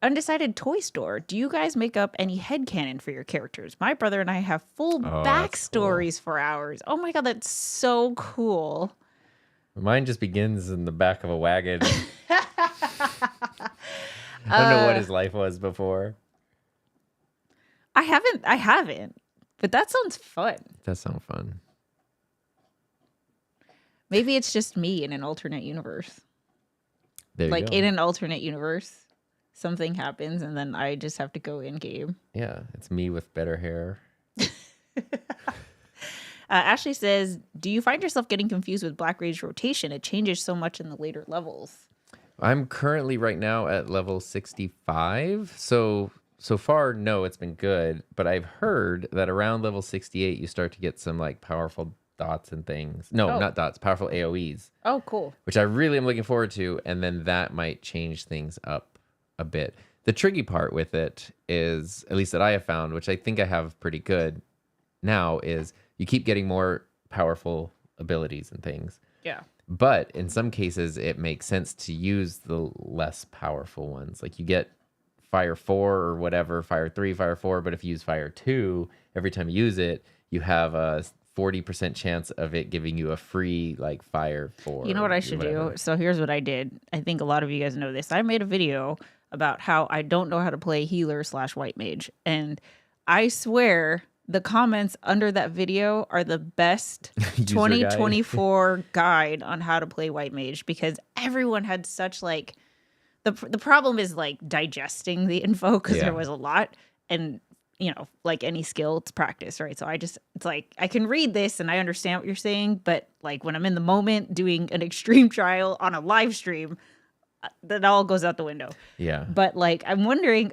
Undecided Toy Store. Do you guys make up any headcanon for your characters? My brother and I have full backstories for ours. Oh my God, that's so cool. Mine just begins in the back of a wagon. I don't know what his life was before. I haven't. But that sounds fun. That sounds fun. Maybe it's just me in an alternate universe. There you go. In an alternate universe, something happens and then I just have to go in game. Yeah, it's me with better hair. Ashley says, do you find yourself getting confused with Black Rage rotation? It changes so much in the later levels. I'm currently right now at level 65. So far, no, it's been good. But I've heard that around level 68, you start to get some like powerful dots and things. No, not dots, powerful AoEs. Oh, cool. Which I really am looking forward to. And then that might change things up a bit. The tricky part with it is, at least that I have found, which I think I have pretty good now, is you keep getting more powerful abilities and things. Yeah. But in some cases, it makes sense to use the less powerful ones. Like you get Fire 4 or whatever, Fire 3, Fire 4. But if you use Fire 2, every time you use it, you have a 40% chance of it giving you a free like Fire 4. You know what I should do? So here's what I did. I think a lot of you guys know this. I made a video about how I don't know how to play healer / white mage. And I swear the comments under that video are the best 2024 guide on how to play white mage, because everyone had such like the problem is like digesting the info, because there was a lot, and like any skill, it's practice, right? So it's like I can read this and I understand what you're saying, but like when I'm in the moment doing an extreme trial on a live stream, that all goes out the window. Yeah. But like I'm wondering,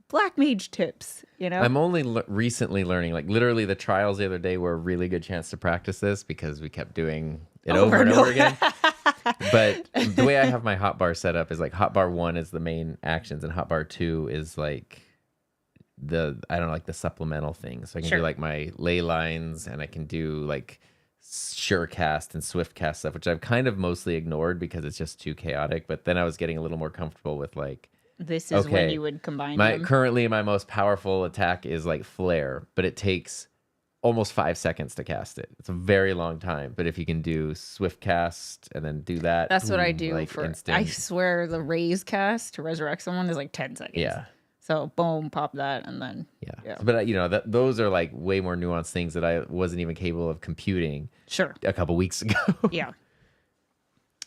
Black Mage tips, I'm only recently learning, like literally the trials the other day were a really good chance to practice this because we kept doing it over and over again. But the way I have my hotbar set up is like hotbar 1 is the main actions and hotbar 2 is like the supplemental things. So I can do like my ley lines and I can do like sure cast and swift cast stuff, which I've kind of mostly ignored because it's just too chaotic. But then I was getting a little more comfortable with like, this is when you would combine them. Currently, my most powerful attack is like Flare, but it takes almost 5 seconds to cast it. It's a very long time. But if you can do Swift Cast and then do that. That's what I do like for instant. I swear the Raise cast to resurrect someone is like 10 seconds. Yeah. So boom, pop that, and then. Yeah. But, those are like way more nuanced things that I wasn't even capable of computing. Sure. A couple weeks ago. Yeah.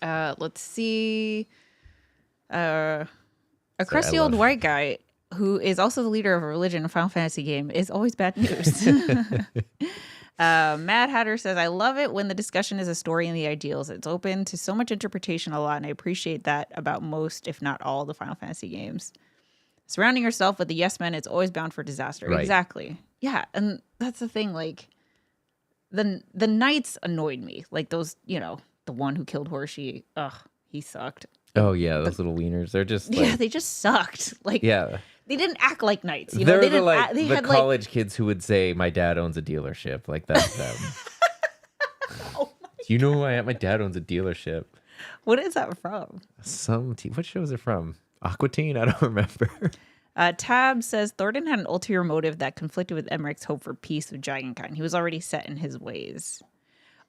Let's see. A crusty old white guy who is also the leader of a religion in a Final Fantasy game is always bad news. Mad Hatter says, I love it when the discussion is a story and the ideals. It's open to so much interpretation a lot, and I appreciate that about most, if not all, the Final Fantasy games. Surrounding yourself with the yes men, it's always bound for disaster. Right. Exactly. Yeah, and that's the thing, like, the knights annoyed me. Like those, the one who killed Horsey, he sucked. Oh, yeah, those little wieners. They're just like... Yeah, they just sucked. Like, yeah. They didn't act like knights. You know, They're they the didn't. like They the had college kids who would say, "My dad owns a dealership." Like that's them. Oh Do you know who I am? My dad owns a dealership. what is that from? What show is it from? Aqua Teen? I don't remember. Tab says Thornton had an ulterior motive that conflicted with Emmerich's hope for peace with Dragonkind. He was already set in his ways.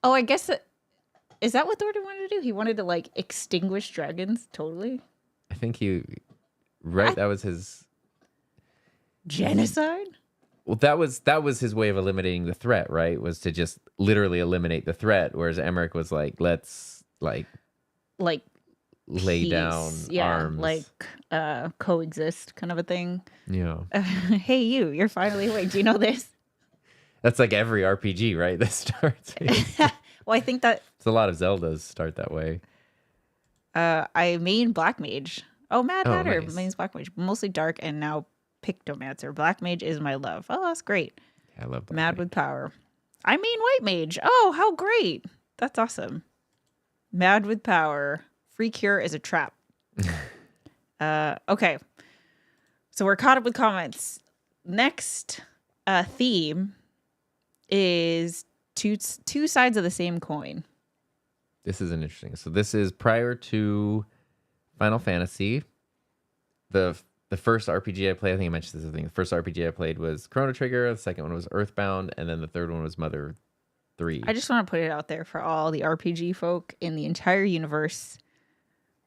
Oh, I guess is that what Thornton wanted to do? He wanted to like extinguish dragons totally. I think that was his Genocide. Well, that was his way of eliminating the threat, right? Was to just literally eliminate the threat, whereas Emmerich was like, let's like lay peace. down arms, like coexist kind of a thing. Yeah. Hey, you're finally awake. Do you know this? That's like every RPG, right? That starts. Well, I think that it's a lot of Zeldas start that way. I main Black Mage. Oh, Mad Hatter nice. mains Black Mage, mostly dark, and now Pictomancer. Black Mage is my love. Oh, that's great. Yeah, I love Black Mad Mage. with power. I mean White Mage. Oh, how great. That's awesome. Mad with power. Free cure is a trap. Okay. So we're caught up with comments. Next theme is two sides of the same coin. This is an interesting. So this is prior to Final Fantasy. The first RPG I played, I think I mentioned this thing. The first RPG I played was Chrono Trigger. The second one was Earthbound, and then the third one was Mother 3. I just want to put it out there for all the RPG folk in the entire universe.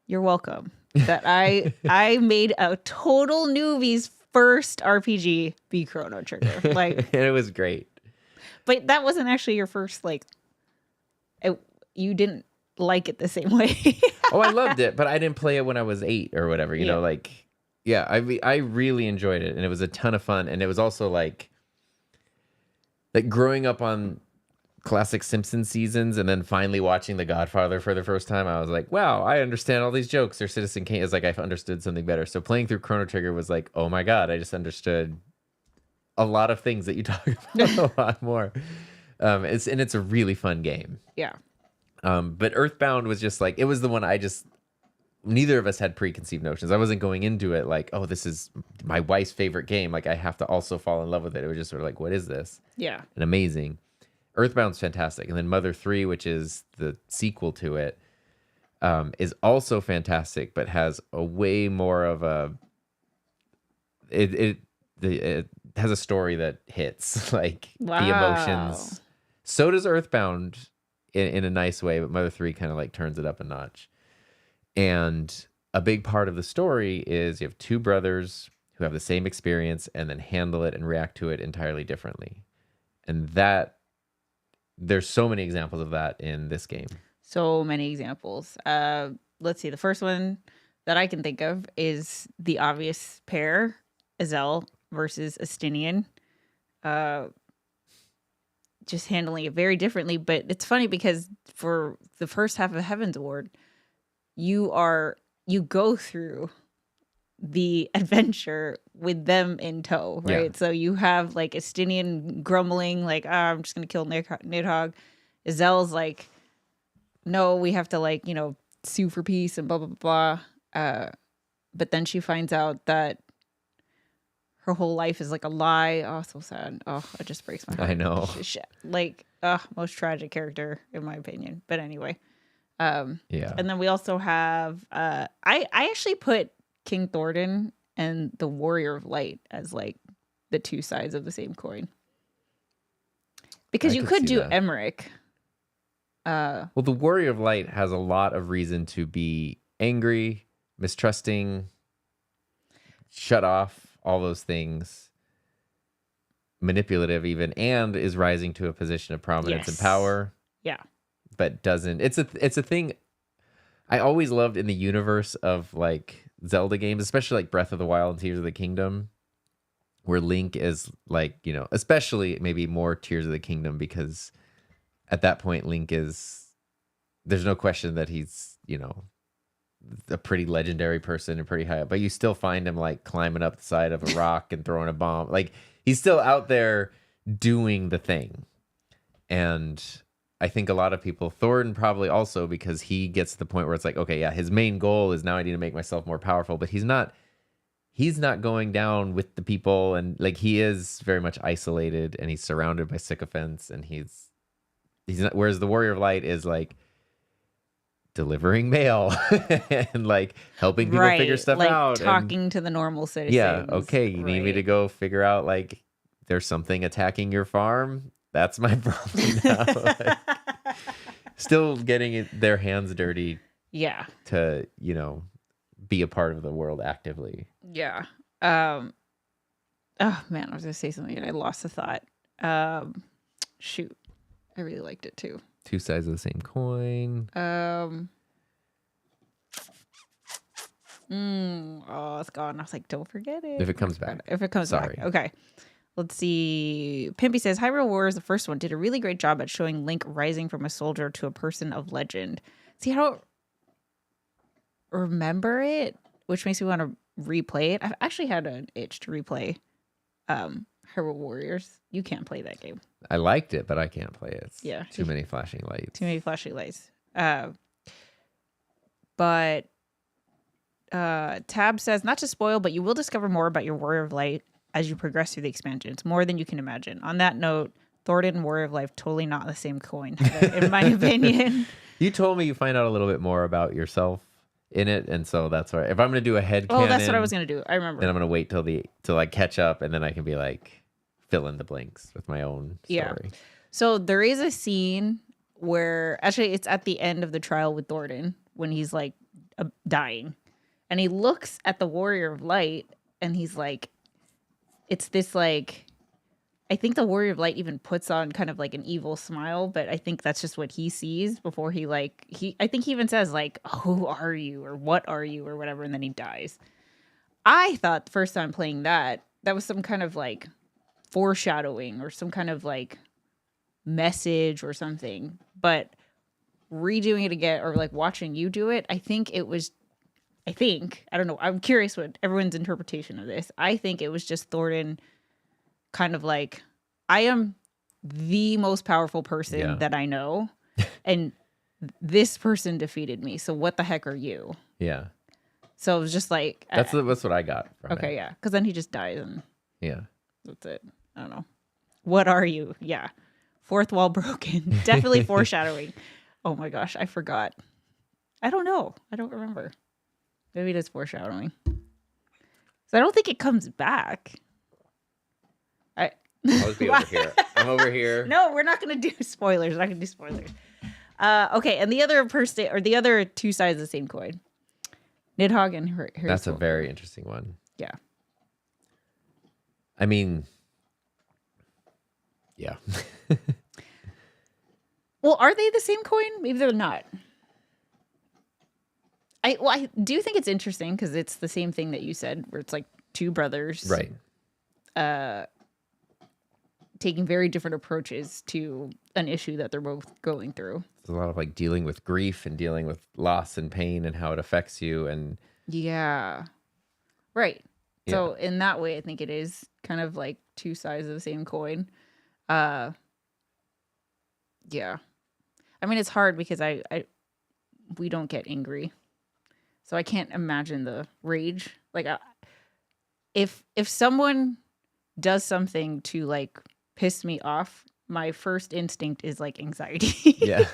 You're welcome. That I made a total newbie's first RPG be Chrono Trigger. Like, and it was great. But that wasn't actually your first, like, you didn't like it the same way. Oh, I loved it, but I didn't play it when I was 8 or whatever, you know, like, yeah, I really enjoyed it, and it was a ton of fun, and it was also like growing up on classic Simpsons seasons and then finally watching The Godfather for the first time, I was like, wow, I understand all these jokes. Or Citizen Kane is like, I've understood something better. So playing through Chrono Trigger was like, oh my God, I just understood a lot of things that you talk about a lot more. It's a really fun game. Yeah. But Earthbound was just like, it was the one neither of us had preconceived notions. I wasn't going into it like, oh, this is my wife's favorite game. Like I have to also fall in love with it. It was just sort of like, what is this? Yeah. And amazing. Earthbound's fantastic. And then Mother 3, which is the sequel to it, is also fantastic, but has a way more of a, it has a story that hits like the emotions. So does Earthbound in a nice way, but Mother 3 kind of like turns it up a notch. And a big part of the story is you have two brothers who have the same experience and then handle it and react to it entirely differently. And there's so many examples of that in this game. So many examples. Let's see. The first one that I can think of is the obvious pair, Azel versus Astinian. Just handling it very differently. But it's funny because for the first half of Heavensward, you go through the adventure with them in tow, right? Yeah. So you have like Astinian grumbling, like, I'm just gonna kill Nidhogg. Azel's like, no, we have to like, sue for peace and blah blah blah. But then she finds out that her whole life is like a lie. Oh, so sad. Oh, it just breaks my heart. I know. Like, most tragic character in my opinion. But anyway. Yeah. And then we also have I actually put King Thornton and the Warrior of Light as like the two sides of the same coin. Because you could do that. Emmerich. Well, the Warrior of Light has a lot of reason to be angry, mistrusting, shut off, all those things, manipulative even, and is rising to a position of prominence and power. Yeah. But doesn't. It's a thing I always loved in the universe of like Zelda games, especially like Breath of the Wild and Tears of the Kingdom, where Link is like, especially maybe more Tears of the Kingdom, because at that point Link there's no question that he's, a pretty legendary person and pretty high up, but you still find him like climbing up the side of a rock and throwing a bomb. Like he's still out there doing the thing. And I think a lot of people, Thornton probably also, because he gets to the point where it's like, okay, yeah, his main goal is now I need to make myself more powerful, but he's not he's not going down with the people, and like he is very much isolated, and he's surrounded by sycophants, and he's not. Whereas the Warrior of Light is like delivering mail and like helping people figure stuff like out, talking to the normal citizens. Yeah, okay, you need me to go figure out like there's something attacking your farm. That's my problem now. Like, still getting their hands dirty. Yeah. To be a part of the world actively. Yeah. Oh man, I was gonna say something and I lost the thought. Shoot, I really liked it too. Two sides of the same coin. Oh, it's gone. I was like, don't forget it. If it comes back. If it comes back. Okay. Let's see. Pimpy says, Hyrule Warriors, the first one, did a really great job at showing Link rising from a soldier to a person of legend. See, I don't remember it, which makes me want to replay it. I've actually had an itch to replay Hyrule Warriors. You can't play that game. I liked it, but I can't play it. It's yeah. Too many flashing lights. Too many flashing lights. But Tab says, not to spoil, but you will discover more about your Warrior of Light as you progress through the expansions, more than you can imagine. On that note, Thornton and Warrior of Life, totally not the same coin, in my opinion. You told me you find out a little bit more about yourself in it, and so that's why if I'm going to do a head canon, that's what I was going to do. I remember. Then I'm going to wait till I catch up, and then I can be like fill in the blanks with my own story. Yeah. So there is a scene where actually it's at the end of the trial with Thornton when he's like dying, and he looks at the Warrior of Light, and he's like, it's this like, I think the Warrior of Light even puts on kind of like an evil smile, but I think that's just what he sees before I think he even says like, who are you? Or what are you? Or whatever. And then he dies. I thought the first time playing that was some kind of like foreshadowing or some kind of like message or something, but redoing it again or like watching you do it, I don't know. I'm curious what everyone's interpretation of this. I think it was just Thornton kind of like, I am the most powerful person that I know, and this person defeated me. So what the heck are you? Yeah. So it was just like that's what I got from it. Yeah, because then he just dies and that's it. I don't know. What are you? Yeah, fourth wall broken. Definitely foreshadowing. Oh my gosh, I forgot. I don't know. I don't remember. Maybe it is foreshadowing. So I don't think it comes back. I'll just be over here. I'm over here. No, we're not going to do spoilers. We're not going to do spoilers. Okay, and the other the other two sides of the same coin. Nidhogg and her. That's a very interesting one. Yeah. I mean, yeah. Well, are they the same coin? Maybe they're not. I do think it's interesting because it's the same thing that you said, where it's like two brothers, right? Taking very different approaches to an issue that they're both going through. There's a lot of like dealing with grief and dealing with loss and pain and how it affects you, and right. Yeah. So in that way, I think it is kind of like two sides of the same coin. Yeah. I mean, it's hard because we don't get angry. So I can't imagine the rage. Like, if someone does something to like piss me off, my first instinct is like anxiety. Yeah.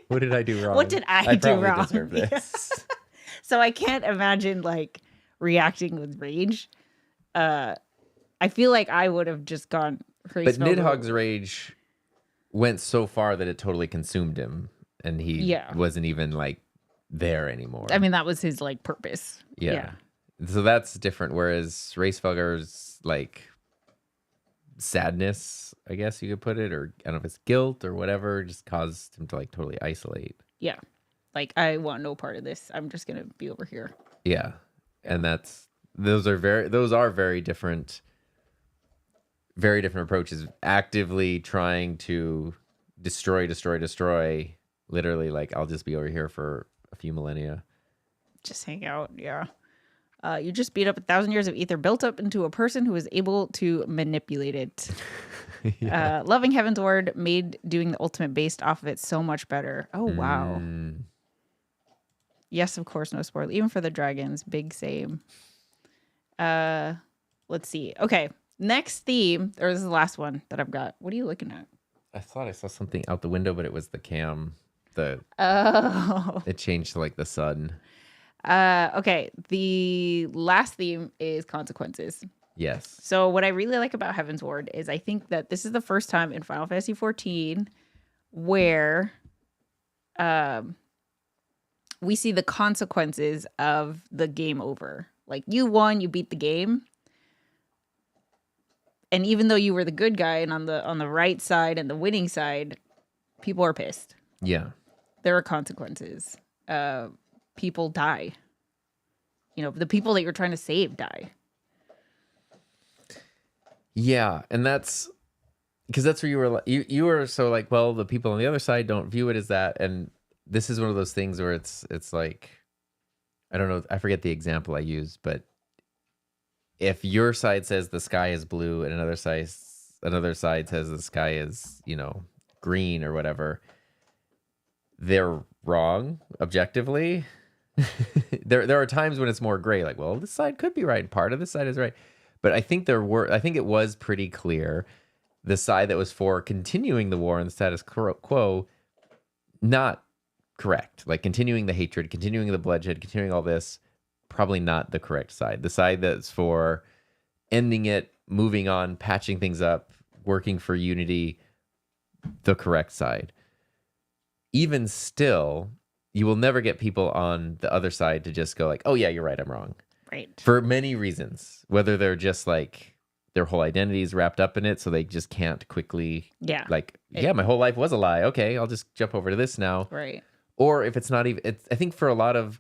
What did I do wrong? What did I do wrong? I deserve this. Yeah. So I can't imagine like reacting with rage. I feel like I would have just gone crazy. But Nidhogg's rage went so far that it totally consumed him, and he wasn't even like there anymore. I mean, that was his like purpose. Yeah. So that's different. Whereas Racefugger's like sadness, I guess you could put it, or I don't know if it's guilt or whatever, just caused him to like totally isolate. Yeah. Like, I want no part of this. I'm just gonna be over here. Yeah. And those are very different approaches. Actively trying to destroy. Literally, like, I'll just be over here for a few millennia. Just hang out, yeah. You just beat up 1,000 years of ether built up into a person who is able to manipulate it. Loving Heavensward made doing the ultimate based off of it so much better. Oh, wow. Yes, of course, no spoiler. Even for the dragons, big same. Let's see. Okay. Next theme, or this is the last one that I've got. What are you looking at? I thought I saw something out the window, but it was the cam. It changed to like the sun. Okay. The last theme is consequences. Yes. So what I really like about Heavensward is I think that this is the first time in Final Fantasy XIV where we see the consequences of the game over. Like, you won, you beat the game. And even though you were the good guy and on the right side and the winning side, people are pissed. Yeah. There are consequences. People die. You know, the people that you're trying to save die. Yeah, and that's because that's where you were so like, well, the people on the other side don't view it as that, and this is one of those things where it's like, I don't know, I forget the example I used, but if your side says the sky is blue and another side says the sky is, you know, green or whatever, they're wrong objectively. There are times when it's more gray, like, well, this side could be right, part of this side is right. But I think it was pretty clear the side that was for continuing the war and the status quo, not correct. Like, continuing the hatred, continuing the bloodshed, continuing all this, probably not the correct side. The side that's for ending it, moving on, patching things up, working for unity, the correct side. Even still, you will never get people on the other side to just go like, oh yeah, you're right, I'm wrong. Right. For many reasons, whether they're just like their whole identity is wrapped up in it, so they just can't quickly, my whole life was a lie. Okay, I'll just jump over to this now. Right. Or if it's not even, I think for a lot of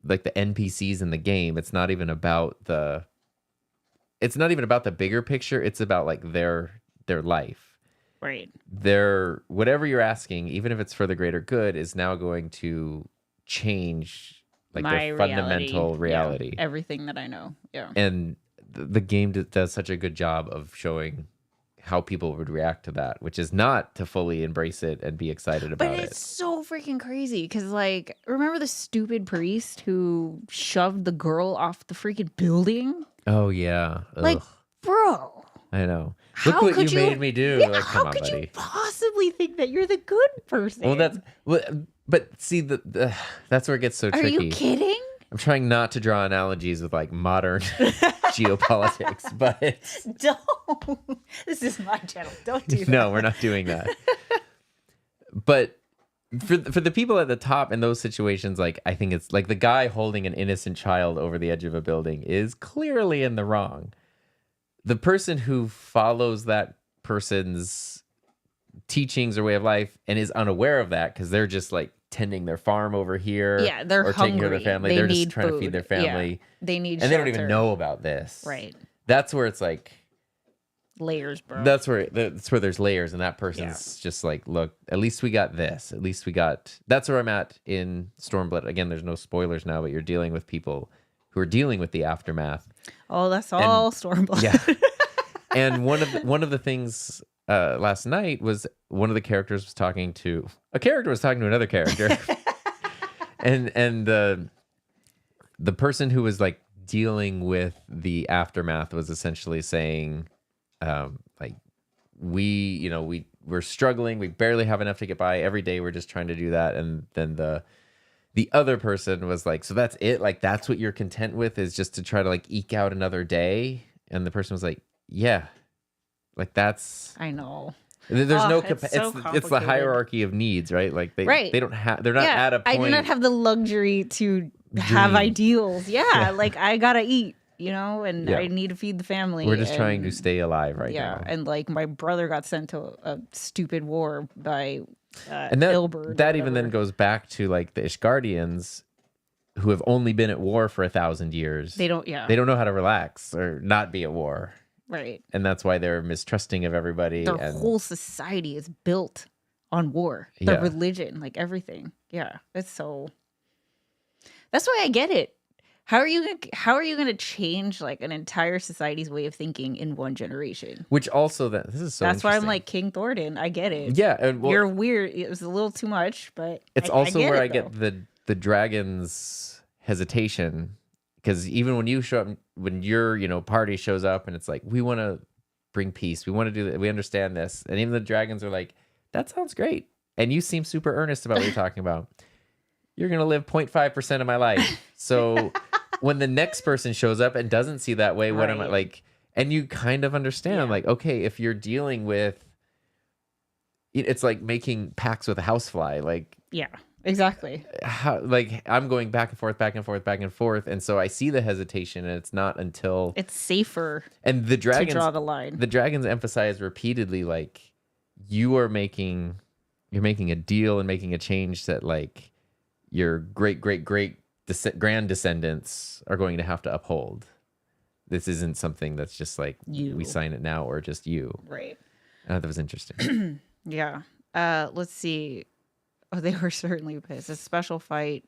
like the NPCs in the game, it's not even about the bigger picture. It's about like their life. Right. Whatever you're asking, even if it's for the greater good, is now going to change like their fundamental reality. Yeah, everything that I know. Yeah. And the game does such a good job of showing how people would react to that, which is not to fully embrace it and be excited about it. But it's so freaking crazy because, like, remember the stupid priest who shoved the girl off the freaking building? Oh, yeah. Ugh. Like, bro. I know. Look what you made me do. Yeah, like, how could you possibly think that you're the good person? But see, that's where it gets so tricky. Are you kidding? I'm trying not to draw analogies with like modern geopolitics, but don't. This is my channel. Don't do that. No, we're not doing that. But for the people at the top in those situations, like, I think it's like the guy holding an innocent child over the edge of a building is clearly in the wrong. The person who follows that person's teachings or way of life and is unaware of that because they're just like tending their farm over here, they're or hungry. taking care of their family, they're just trying to feed their family. Yeah. They need and shelter. They don't even know about this. Right. That's where it's like layers, bro. That's where there's layers, and that person's just like, look, at least we got this. At least we got. That's where I'm at in Stormblood. Again, there's no spoilers now, but you're dealing with people who are dealing with the aftermath. Oh, that's all Stormblood. Yeah. And one of the things last night was one of the characters was talking to another character, and the person who was like dealing with the aftermath was essentially saying, like, we're struggling, we barely have enough to get by every day, we're just trying to do that. And then the other person was like, so that's it, like that's what you're content with, is just to try to like eke out another day? And the person was like, yeah, like that's, I know. There's no it's the hierarchy of needs, right? Like they don't have, they're not at a point. I do not have the luxury to have ideals. Yeah, like I gotta eat, and I need to feed the family. We're just trying to stay alive now. Yeah, and like my brother got sent to a stupid war by and Ilberd. That even then goes back to like the Ishgardians, who have only been at war for 1,000 years. They don't know how to relax or not be at war. Right. And that's why they're mistrusting of everybody. Their whole society is built on war. Their religion, like everything. Yeah. That's why I get it. How are you going to change like an entire society's way of thinking in one generation? Which also this is so That's why I'm like King Thornton. I get it. Yeah, and you're weird. It was a little too much, but it's also where I get the dragon's hesitation, because even when you show up, when your party shows up, and it's like, we want to bring peace, we want to do that, we understand this, and even the dragons are like, that sounds great, and you seem super earnest about what you're talking about. You're gonna live 0.5% of my life. So when the next person shows up and doesn't see that way, what am I like? And you kind of understand, like, okay, if you're dealing with, it's like making pacts with a housefly, like, yeah, exactly. Like, I'm going back and forth, back and forth, back and forth, and so I see the hesitation, and it's not until it's safer. And the dragons to draw the line. The dragons emphasize repeatedly, like, you're making a deal and making a change that, like, your great grand descendants are going to have to uphold. This isn't something that's just like we sign it now, or just you. Right. That was interesting. Yeah. Let's see. Oh, they were certainly pissed. A special fight.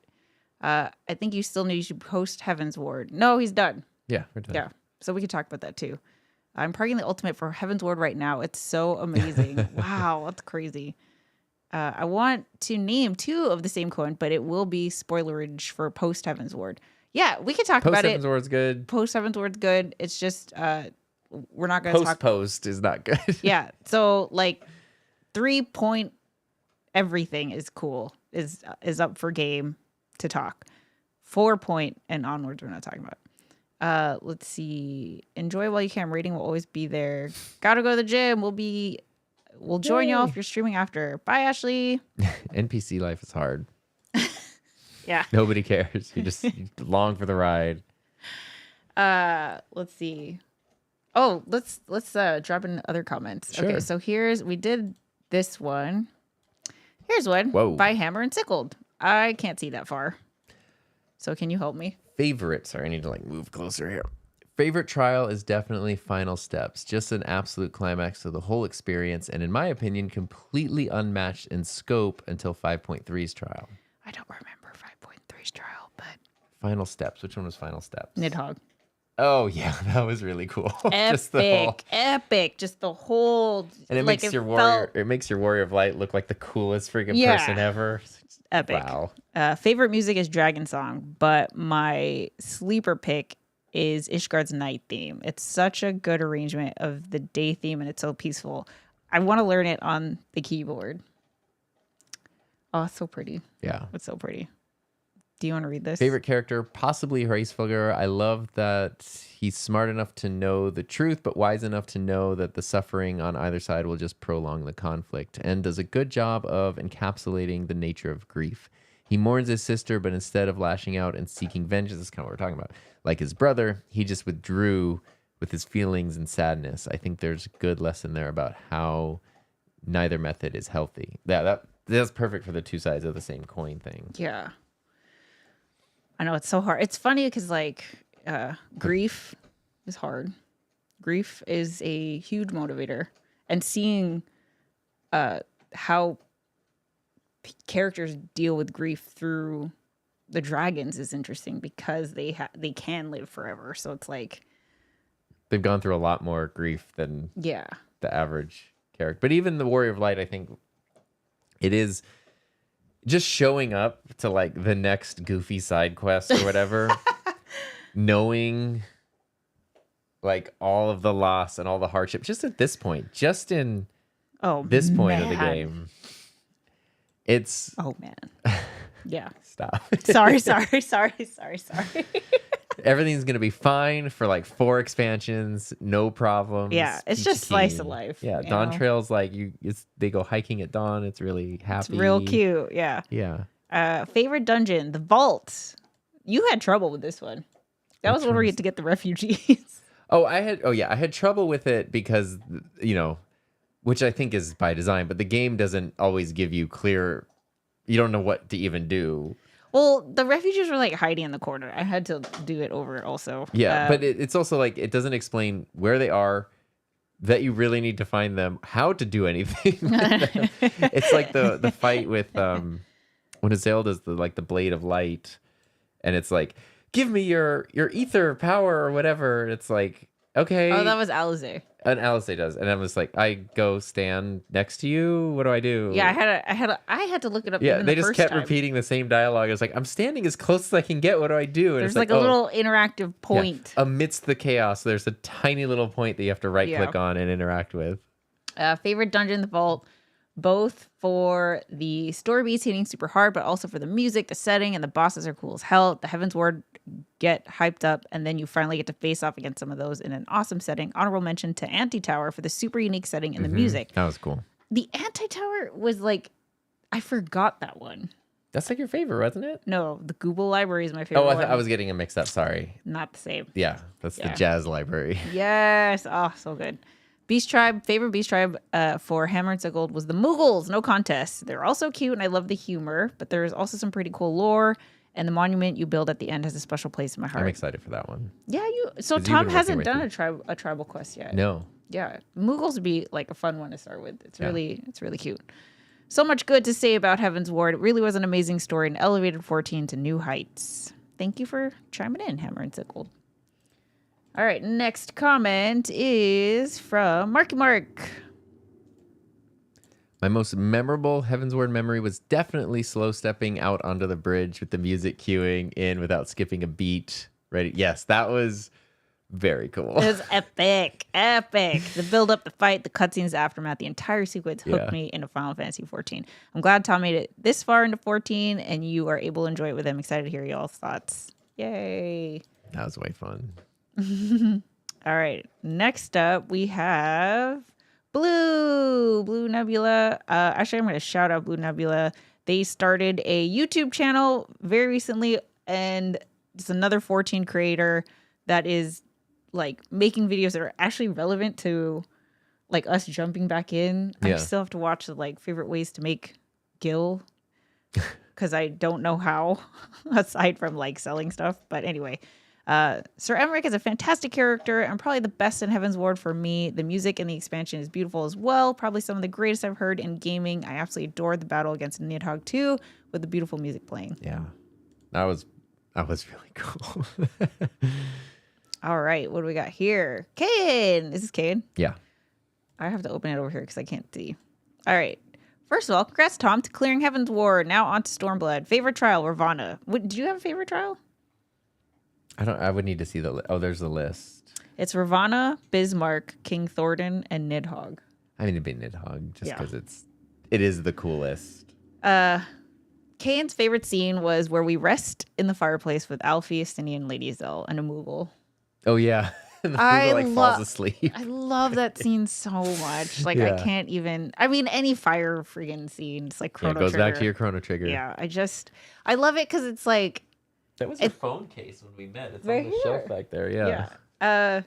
I think you still need to post Heavensward. No, he's done. Yeah, we're done. Yeah. So we could talk about that too. I'm parking the ultimate for Heavensward right now. It's so amazing. Wow, that's crazy. I want to name 2 of the same coin, but it will be spoilerage for post Heavensward. Yeah, we could talk about it. Post Heavensward's good. Post Heavensward's good. It's just we're not going to talk. Post is not good. Yeah, so like 3 point everything is cool. Is up for game to talk. 4 point and onwards we're not talking about. Let's see. Enjoy while you can. Rating will always be there. Gotta go to the gym. We'll join y'all if you're streaming after. Bye, Ashley. NPC life is hard. Yeah. Nobody cares. You long for the ride. Let's see. Oh, let's drop in other comments. Sure. Okay, so we did this one. Here's one. Whoa. By Hammer and Sickled. I can't see that far. So can you help me? Favorite. Sorry, I need to like move closer here. Favorite trial is definitely Final Steps. Just an absolute climax to the whole experience, and in my opinion, completely unmatched in scope until 5.3's trial. I don't remember 5.3's trial, but Final Steps. Which one was Final Steps? Nidhogg. Oh yeah, that was really cool. Epic, epic. Just the whole, and it makes your warrior. It makes your Warrior of Light look like the coolest freaking person ever. Epic. Wow. Favorite music is Dragon Song, but my sleeper pick is Ishgard's night theme. It's such a good arrangement of the day theme, and it's so peaceful. I want to learn it on the keyboard. Oh, it's so pretty. Yeah. It's so pretty. Do you want to read this? Favorite character, possibly Hraesvelgr. I love that he's smart enough to know the truth, but wise enough to know that the suffering on either side will just prolong the conflict, and does a good job of encapsulating the nature of grief. He mourns his sister, but instead of lashing out and seeking vengeance, this is kind of what we're talking about, like his brother, he just withdrew with his feelings and sadness. I think there's a good lesson there about how neither method is healthy. That's perfect for the 2 sides of the same coin thing. Yeah. I know, it's so hard. It's funny because like grief is hard. Grief is a huge motivator, and seeing how characters deal with grief through the dragons is interesting because they can live forever. So it's like they've gone through a lot more grief than the average character. But even the Warrior of Light, I think it is just showing up to like the next goofy side quest or whatever, knowing like all of the loss and all the hardship just at this point, just in this point of the game. It's yeah. Stop. Sorry. Everything's gonna be fine for like 4 expansions, no problems. Yeah, it's just slice of life. Yeah, Dawn Trail's like they go hiking at dawn. It's really happy. It's real cute. Yeah. Yeah. Favorite dungeon, the vault. You had trouble with this one. That was where we had to get the refugees. I had trouble with it because which I think is by design, but the game doesn't always give you clear. You don't know what to even do. Well, the refugees were like hiding in the corner. I had to do it over also. Yeah, but it's also like it doesn't explain where they are, that you really need to find them, how to do anything. It's like the fight with when Azale does the blade of light, and it's like, give me your ether power or whatever. And it's like, okay. Oh, that was Alizé. And Alice does, and I was like, I go stand next to you. What do I do? Yeah, I had to look it up. Yeah, even they the just first kept time. repeating the same dialogue. I was like, I'm standing as close as I can get. What do I do? And There's it's like a little interactive point. Yeah. Amidst the chaos, there's a tiny little point that you have to right click on and interact with. Favorite dungeon, the vault, both for the story beats hitting super hard, but also for the music, the setting, and the bosses are cool as hell. The Heaven's Ward get hyped up, and then you finally get to face off against some of those in an awesome setting. Honorable mention to Anti-Tower for the super unique setting and the music. That was cool. The Anti-Tower was like, I forgot that one. That's like your favorite, wasn't it? No, the Google Library is my favorite. Oh, I was getting a mix up. Sorry. Not the same. Yeah, that's the Jazz Library. Yes. Oh, so good. Beast Tribe, favorite Beast Tribe for Hammer and Sickle was the Moogles, no contest. They're also cute and I love the humor, but there's also some pretty cool lore. And the monument you build at the end has a special place in my heart. I'm excited for that one. Yeah, so Tom hasn't done a tribal quest yet. No. Yeah, Moogles would be like a fun one to start with. It's really cute. So much good to say about Heaven's Ward. It really was an amazing story and elevated 14 to new heights. Thank you for chiming in, Hammer and Sickle. All right, next comment is from Marky Mark. My most memorable Heaven's Ward memory was definitely slow stepping out onto the bridge with the music cueing in without skipping a beat. Ready? Yes, that was very cool. It was epic. The build up, the fight, the cutscenes, the aftermath, the entire sequence hooked me into Final Fantasy 14. I'm glad Tom made it this far into 14 and you are able to enjoy it with him. Excited to hear y'all's thoughts. Yay. That was way fun. All right. Next up, we have Blue Nebula. Actually, I'm going to shout out Blue Nebula. They started a YouTube channel very recently, and it's another 14 creator that is like making videos that are actually relevant to like us jumping back in. I still have to watch the like favorite ways to make Gil because I don't know how aside from like selling stuff. But anyway, Sir Emmerich is a fantastic character and probably the best in Heaven's Ward for me. The music and the expansion is beautiful as well. Probably some of the greatest I've heard in gaming. I absolutely adored the battle against Nidhogg 2 with the beautiful music playing. Yeah, that was really cool. All right, what do we got here? Kayan. Is this Kayan? Yeah. I have to open it over here because I can't see. All right. First of all, congrats, Tom, to clearing Heaven's Ward. Now on to Stormblood. Favorite trial, Ravana. Do you have a favorite trial? I would need to see there's the list. It's Ravana, Bismarck, King Thornton, and Nidhogg. I mean, it'd be Nidhogg just because it is the coolest. Kayan's favorite scene was where we rest in the fireplace with Alfie, Estinian, Lady Zell, and a Moogle. Oh, yeah. And the Moogle falls asleep. I love that scene so much. Like, I can't even... I mean, any fire friggin' scene. It's like Chrono Trigger. It goes back to your Chrono Trigger. Yeah, I love it because it's like... That was your phone case when we met. It's right on the shelf back there. Yeah.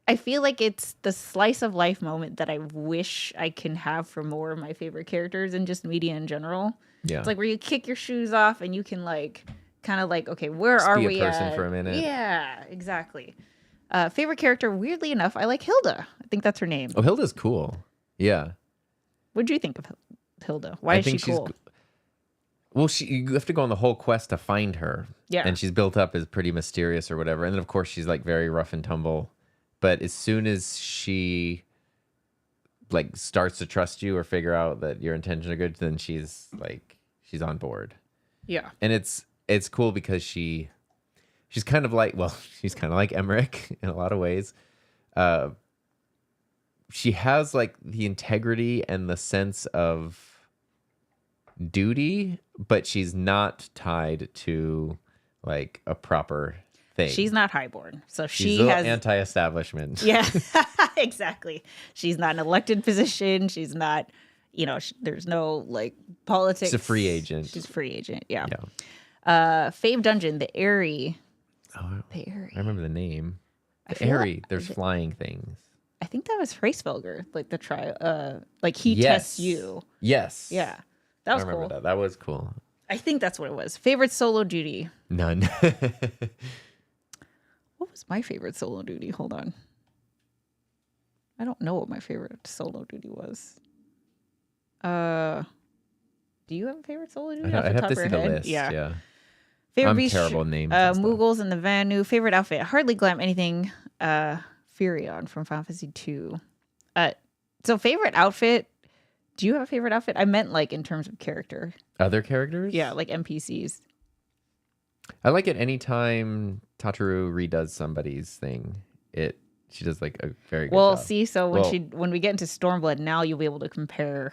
I feel like it's the slice of life moment that I wish I can have for more of my favorite characters and just media in general. Yeah. It's like where you kick your shoes off and you can like kind of like, okay, where just are we be a person at? For a minute. Yeah, exactly. Favorite character, weirdly enough, I like Hilda. I think that's her name. Oh, Hilda's cool. Yeah. What'd you think of Hilda? Why is she cool? Well, you have to go on the whole quest to find her. Yeah. And she's built up as pretty mysterious or whatever. And then, of course, she's like very rough and tumble. But as soon as she like starts to trust you or figure out that your intentions are good, then she's on board. Yeah. And it's cool because she's kind of like, she's kind of like Emmerich in a lot of ways. She has like the integrity and the sense of duty, but she's not tied to like a proper thing. She's not highborn, so she's anti-establishment. Yeah, exactly. She's not an elected position. She's not, there's no like politics. She's a free agent. She's a free agent. Yeah. Fave Dungeon, the Airy. Oh, the Airy. I remember the name. The Airy. There's flying things. I think that was Freysfelger, like the trial. Like he tests you. Yes. Yeah. That was cool. I remember cool. That was cool. I think that's what it was. Favorite solo duty? None. What was my favorite solo duty? Hold on. I don't know what my favorite solo duty was. Do you have a favorite solo duty? I'd have to see the list. Yeah. Favorite I'm terrible names. Moogles and the Vanu. Favorite outfit? Hardly glam anything. Furion from Final Fantasy II. So favorite outfit. Do you have a favorite outfit? I meant like in terms of character. Other characters? Yeah, like NPCs. I like it anytime Tataru redoes somebody's thing. She does like a very good job. See, so when we get into Stormblood, now you'll be able to compare.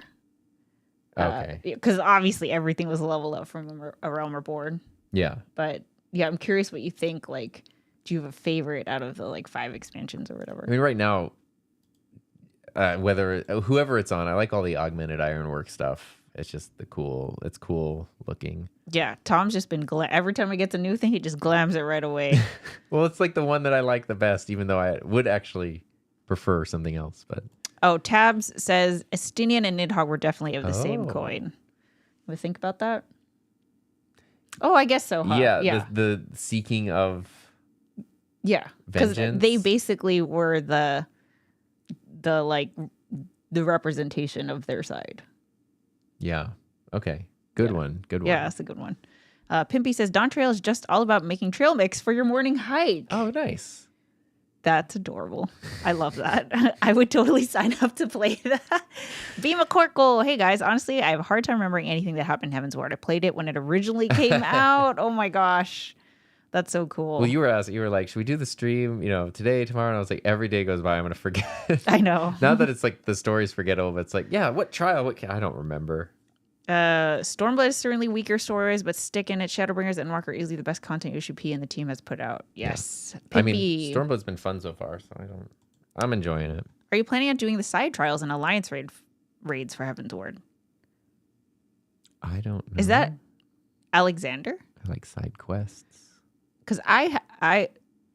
Okay. Because obviously everything was leveled up from A Realm Reborn. Yeah. But yeah, I'm curious what you think. Like, do you have a favorite out of the like 5 expansions or whatever? I mean, right now, whoever it's on, I like all the augmented ironwork stuff. It's just it's cool looking. Yeah, Tom's just been every time he gets a new thing, he just glams it right away. Well, it's like the one that I like the best, even though I would actually prefer something else. But Tabs says Estinian and Nidhogg were definitely of the same coin. We think about that. Oh, I guess so. Huh? Yeah. The seeking of because vengeance. They basically were the representation of their side. Yeah. Okay. Good one. Yeah, that's a good one. Pimpy says Dawn Trail is just all about making trail mix for your morning hike. Oh, nice. That's adorable. I love that. I would totally sign up to play that. Beam a Corkle. Hey guys, honestly, I have a hard time remembering anything that happened in Heavensward. I played it when it originally came out. Oh my gosh. That's so cool. Well, you were like, should we do the stream, today, tomorrow? And I was like, every day goes by, I'm going to forget. I know. Now that it's like the story's forgettable, but it's like, yeah, what trial? I don't remember. Stormblood is certainly weaker stories, but stick in it. Shadowbringers and Endwalker are easily the best content USP and the team has put out. Yes. Yeah. I mean, Stormblood's been fun so far, so I'm enjoying it. Are you planning on doing the side trials and alliance raids for Heavensward? I don't know. Is that Alexander? I like side quests. Because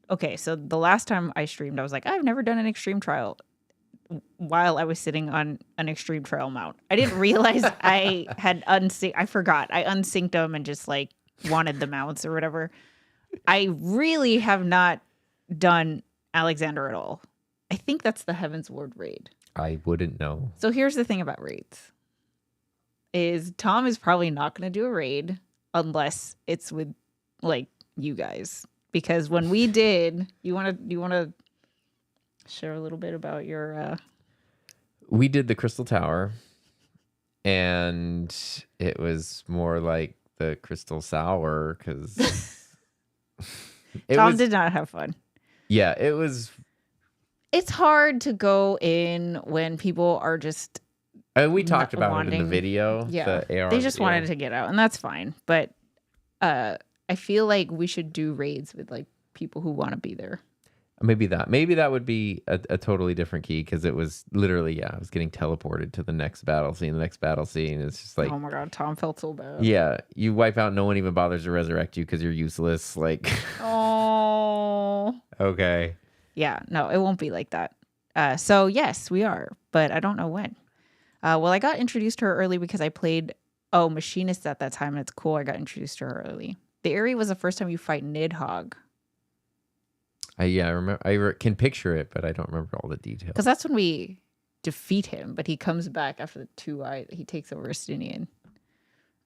okay, so the last time I streamed, I was like, I've never done an extreme trial while I was sitting on an extreme trial mount. I didn't realize I had I forgot. I unsynced them and just like wanted the mounts or whatever. I really have not done Alexander at all. I think that's the Heavensward raid. I wouldn't know. So here's the thing about raids. Is Tom is probably not going to do a raid unless it's with like you guys, because when we did, you want to share a little bit about your we did the Crystal Tower, and it was more like the Crystal Sour because Tom did not have fun. Yeah, it's hard to go in when people are just we talked about it in the video. Yeah, the AR they just video. wanted to get out, and that's fine, but I feel like we should do raids with like people who want to be there. Maybe that would be a totally different key, because it was literally, I was getting teleported to the next battle scene. It's just like, oh my god, Tom felt so bad. Yeah, you wipe out, no one even bothers to resurrect you because you're useless. Like, oh, okay. Yeah, no, it won't be like that. So yes, we are, but I don't know when. Well, I got introduced to her early because I played Machinist at that time, and it's cool. I got introduced to her early. The area was the first time you fight Nidhogg. I remember. I can picture it, but I don't remember all the details. Because that's when we defeat him, but he comes back after the 2 eye. He takes over Estinian.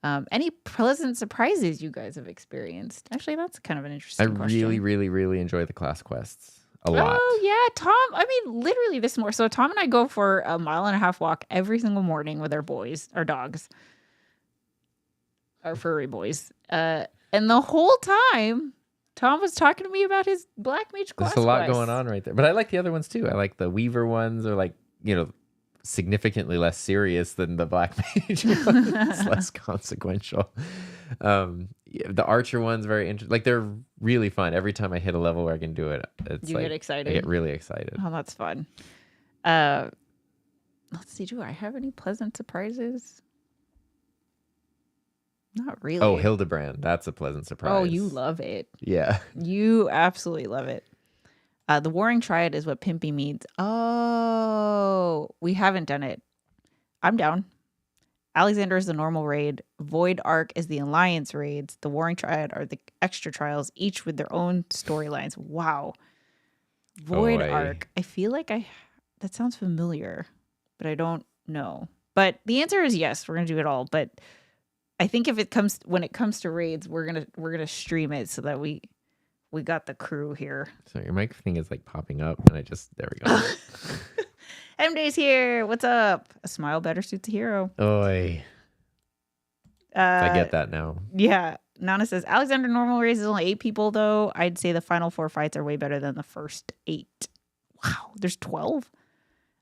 Any pleasant surprises you guys have experienced? Actually, that's kind of an interesting question. I really enjoy the class quests a lot. Oh yeah, Tom. I mean, literally this morning. So Tom and I go for a 1.5 mile walk every single morning with our dogs, our furry boys. And the whole time, Tom was talking to me about his Black Mage class. There's a lot going on right there. But I like the other ones too. I like the Weaver ones, are like, significantly less serious than the Black Mage ones. It's less consequential. The Archer one's very interesting. Like, they're really fun. Every time I hit a level where I can do it, you get excited. I get really excited. Oh, that's fun. Let's see. Do I have any pleasant surprises? Not really. Oh, Hildebrand. That's a pleasant surprise. Oh, you love it. Yeah. You absolutely love it. The Warring Triad is what Pimpy means. Oh, we haven't done it. I'm down. Alexander is the normal raid. Void Arc is the alliance raids. The Warring Triad are the extra trials, each with their own storylines. Wow. Void Arc. I feel like that sounds familiar, but I don't know. But the answer is yes, we're gonna do it all. But I think when it comes to raids, we're gonna stream it so that we we got the crew here. So your mic thing is like popping up, and there we go. MJ's here. What's up? A smile better suits a hero. Oi. I get that now. Yeah. Nana says, Alexander normal race is only 8 people, though. I'd say the final 4 fights are way better than the first 8. Wow. There's 12?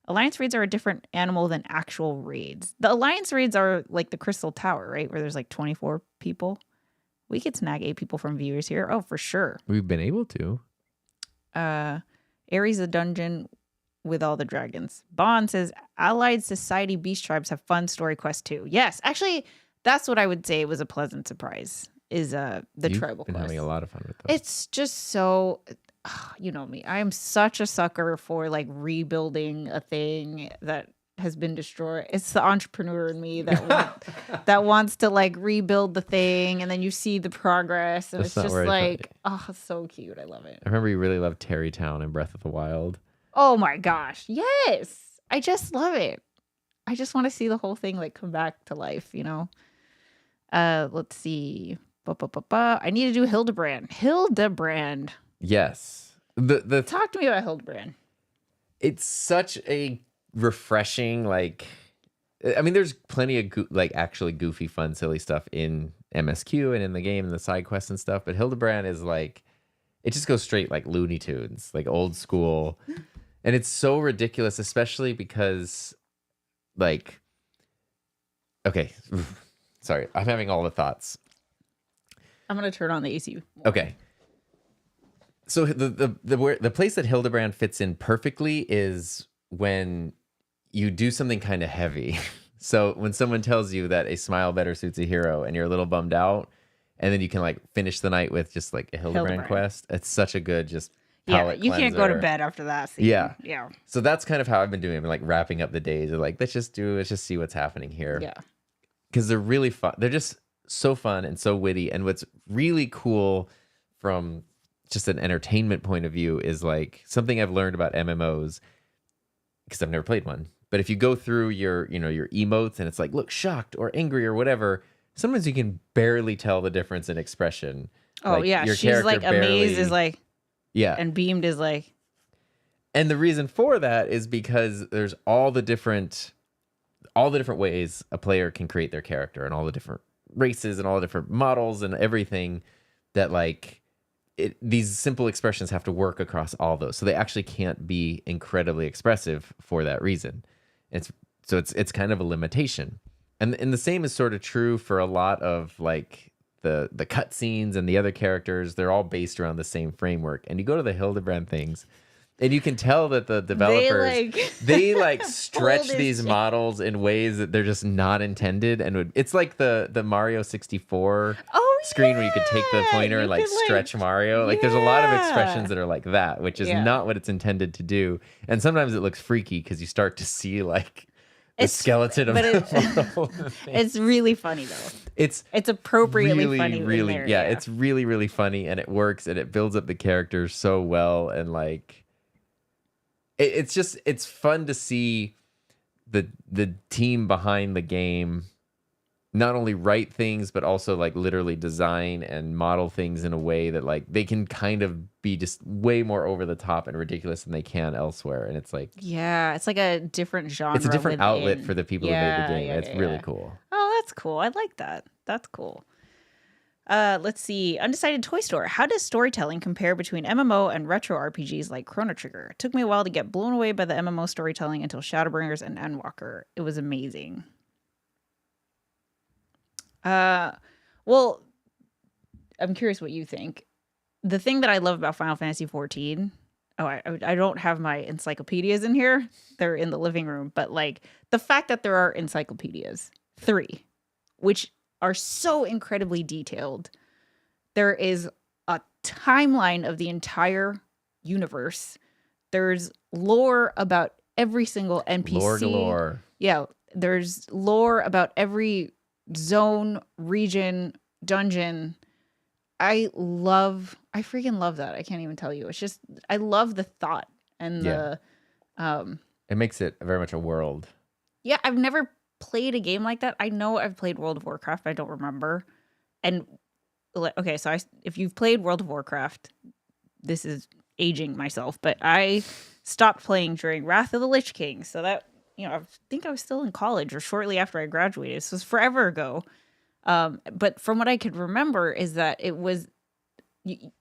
Alliance raids are a different animal than actual raids. The Alliance raids are like the Crystal Tower, right? Where there's like 24 people. We could snag 8 people from viewers here. Oh, for sure. We've been able to. Ares the dungeon with all the dragons. Bond says, Allied Society Beast Tribes have fun story quests too. Yes, actually, that's what I would say was a pleasant surprise, is the tribal been quest. Having a lot of fun with them. It's just so, you know me. I am such a sucker for like rebuilding a thing that has been destroyed. It's the entrepreneur in me that wants to like rebuild the thing, and then you see the progress, and That's it's just like, it's so cute. I love it. I remember you really loved Terrytown in Breath of the Wild. Oh my gosh, yes! I just love it. I just want to see the whole thing like come back to life, you know. Let's see. I need to do Hildebrand. Hildebrand. Yes. Talk to me about Hildebrand. It's such a refreshing, like, I mean, there's plenty of actually goofy, fun, silly stuff in MSQ and in the game and the side quests and stuff, but Hildebrand is like, it just goes straight like Looney Tunes, like old school. And it's so ridiculous, especially because, like, okay, sorry, I'm having all the thoughts. I'm gonna turn on the AC. Okay. So the place that Hildebrand fits in perfectly is when you do something kind of heavy. So when someone tells you that a smile better suits a hero, and you're a little bummed out, and then you can like finish the night with just like a Hildebrand quest, it's such a good just palate you cleanser. Can't go to bed after that scene. Yeah. So that's kind of how I've been doing. I've been like wrapping up the days of like, let's just see what's happening here. Yeah. Because they're really fun. They're just so fun and so witty. And what's really cool from just an entertainment point of view is like something I've learned about MMOs, because I've never played one. But if you go through your emotes and it's like, look shocked or angry or whatever, sometimes you can barely tell the difference in expression. Oh, like, yeah. Your She's like amazed is like, yeah. And beamed is like. And the reason for that is because there's all the different ways a player can create their character, and all the different races and all the different models and everything that like these simple expressions have to work across all those. So they actually can't be incredibly expressive for that reason. It's kind of a limitation. And the same is sort of true for a lot of like the cutscenes and the other characters. They're all based around the same framework. And you go to the Hildebrand things, and you can tell that the developers they stretch these models in ways that they're just not intended. And it's like the Mario 64 screen where you could take the pointer and like stretch Mario. Like there's a lot of expressions that are like that, which is not what it's intended to do. And sometimes it looks freaky because you start to see like the skeleton of the whole thing. It's really funny though. It's appropriately really, funny. Really, it's really, really funny, and it works, and it builds up the characters so well, and like it's fun to see the team behind the game not only write things, but also like literally design and model things in a way that like they can kind of be just way more over the top and ridiculous than they can elsewhere. And it's like, it's like a different genre. It's a different outlet for the people who made the game. It's really cool. Oh, that's cool. I like that. That's cool. Let's see. Undecided Toy Store. How does storytelling compare between MMO and retro RPGs like Chrono Trigger? It took me a while to get blown away by the MMO storytelling until Shadowbringers and Endwalker. It was amazing. Well, I'm curious what you think. The thing that I love about Final Fantasy XIV, I don't have my encyclopedias in here. They're in the living room. But like the fact that there are encyclopedias, 3, which are so incredibly detailed. There is a timeline of the entire universe. There's lore about every single NPC. Lore galore. Yeah, there's lore about every zone, region, dungeon. I freaking love that. I can't even tell you. It's just, I love the thought and the it makes it very much a world. Yeah, I've never played a game like that. I know I've played World of Warcraft, but I don't remember. And okay, so if you've played World of Warcraft, this is aging myself, but I stopped playing during Wrath of the Lich King. So that, I think I was still in college or shortly after I graduated. So it was forever ago. But from what I could remember is that it was it's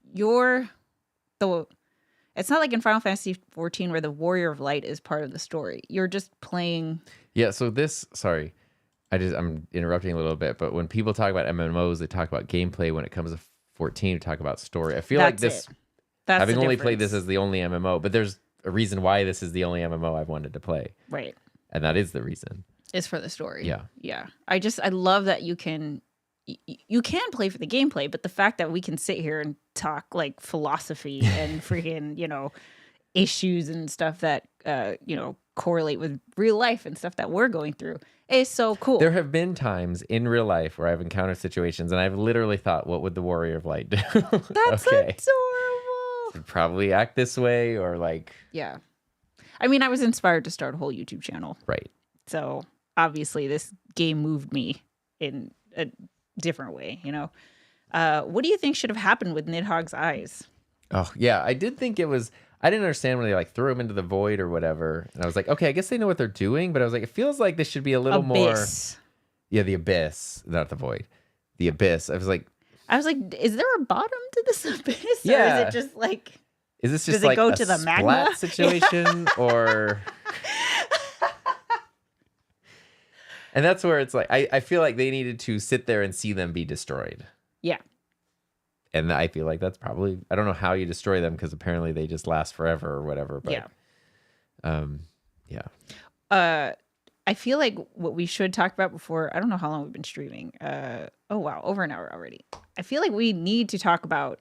not like in Final Fantasy XIV where the Warrior of Light is part of the story. You're just playing. Yeah. So sorry, I'm interrupting a little bit, but when people talk about MMOs, they talk about gameplay. When it comes to 14, we talk about story. I feel like this, having only played this as the only MMO, but there's a reason why this is the only MMO I've wanted to play. Right. And that is the reason. It's for the story. Yeah. Yeah. I love that you can play for the gameplay, but the fact that we can sit here and talk like philosophy and freaking, issues and stuff that, correlate with real life and stuff that we're going through is so cool. There have been times in real life where I've encountered situations and I've literally thought, what would the Warrior of Light do? That's adorable. I'd probably act this way or like. Yeah. I mean, I was inspired to start a whole YouTube channel. Right. So obviously this game moved me in a different way, What do you think should have happened with Nidhogg's eyes? Oh, yeah. I did think I didn't understand when they like threw him into the void or whatever. And I was like, okay, I guess they know what they're doing. But I was like, it feels like this should be a little Abyss. more. Yeah, the abyss, not the void. The abyss. I was like, is there a bottom to this abyss? Yeah. Or is it just like. Is this just does it like go a to the splat magma situation or. And that's where it's like, I feel like they needed to sit there and see them be destroyed. Yeah. And I feel like that's probably, I don't know how you destroy them because apparently they just last forever or whatever. But, yeah. I feel like what we should talk about before, I don't know how long we've been streaming. Oh, wow. Over an hour already. I feel like we need to talk about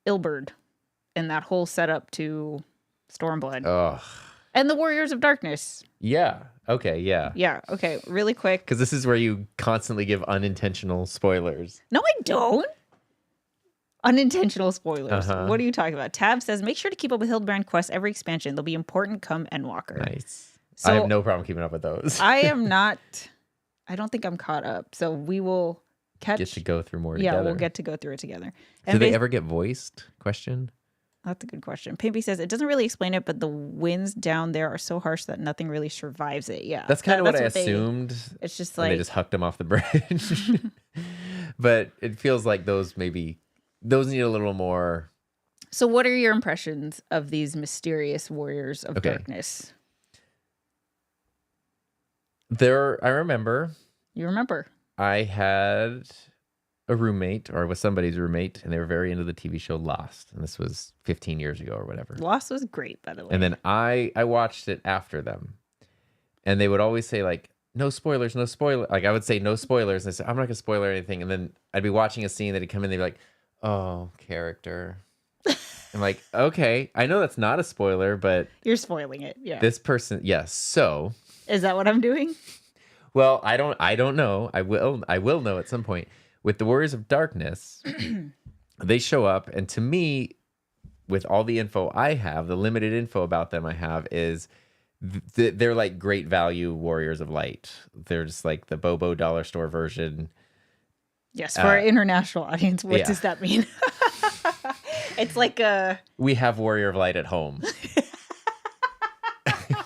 Ilberd and that whole setup to Stormblood. Ugh. And the Warriors of Darkness. Yeah. Okay. Yeah. Yeah. Okay. Really quick. Because this is where you constantly give unintentional spoilers. No, I don't. Unintentional spoilers. Uh-huh. What are you talking about? Tab says, make sure to keep up with Hildebrand quests every expansion. They'll be important come Endwalker. Nice. So I have no problem keeping up with those. I don't think I'm caught up. So we will get to go through more together. Yeah, we'll get to go through it together. Do they ever get voiced? Question. That's a good question. Pimpy says, it doesn't really explain it, but the winds down there are so harsh that nothing really survives it. Yeah. That's kind of what I assumed. It's just like. They just hucked them off the bridge. But it feels like those need a little more. So what are your impressions of these mysterious warriors of darkness? I remember. You remember? I had a roommate, or was somebody's roommate, and they were very into the TV show Lost, and this was 15 years ago or whatever. Lost was great, by the way. And then I watched it after them, and they would always say like, no spoilers, no spoiler. Like I would say no spoilers, and I said, I'm not gonna spoil anything, and then I'd be watching a scene that would come in, they'd be like, oh, character. I'm like, okay, I know that's not a spoiler, but you're spoiling it. Yeah. This person, yes. So is that what I'm doing? Well, I don't know. I will know at some point. With the Warriors of Darkness, they show up, and to me, with all the info I have, the limited info about them I have is they're like great value Warriors of Light. They're just like the Bobo dollar store version. Yes, for our international audience, what does that mean? It's like we have Warrior of Light at home.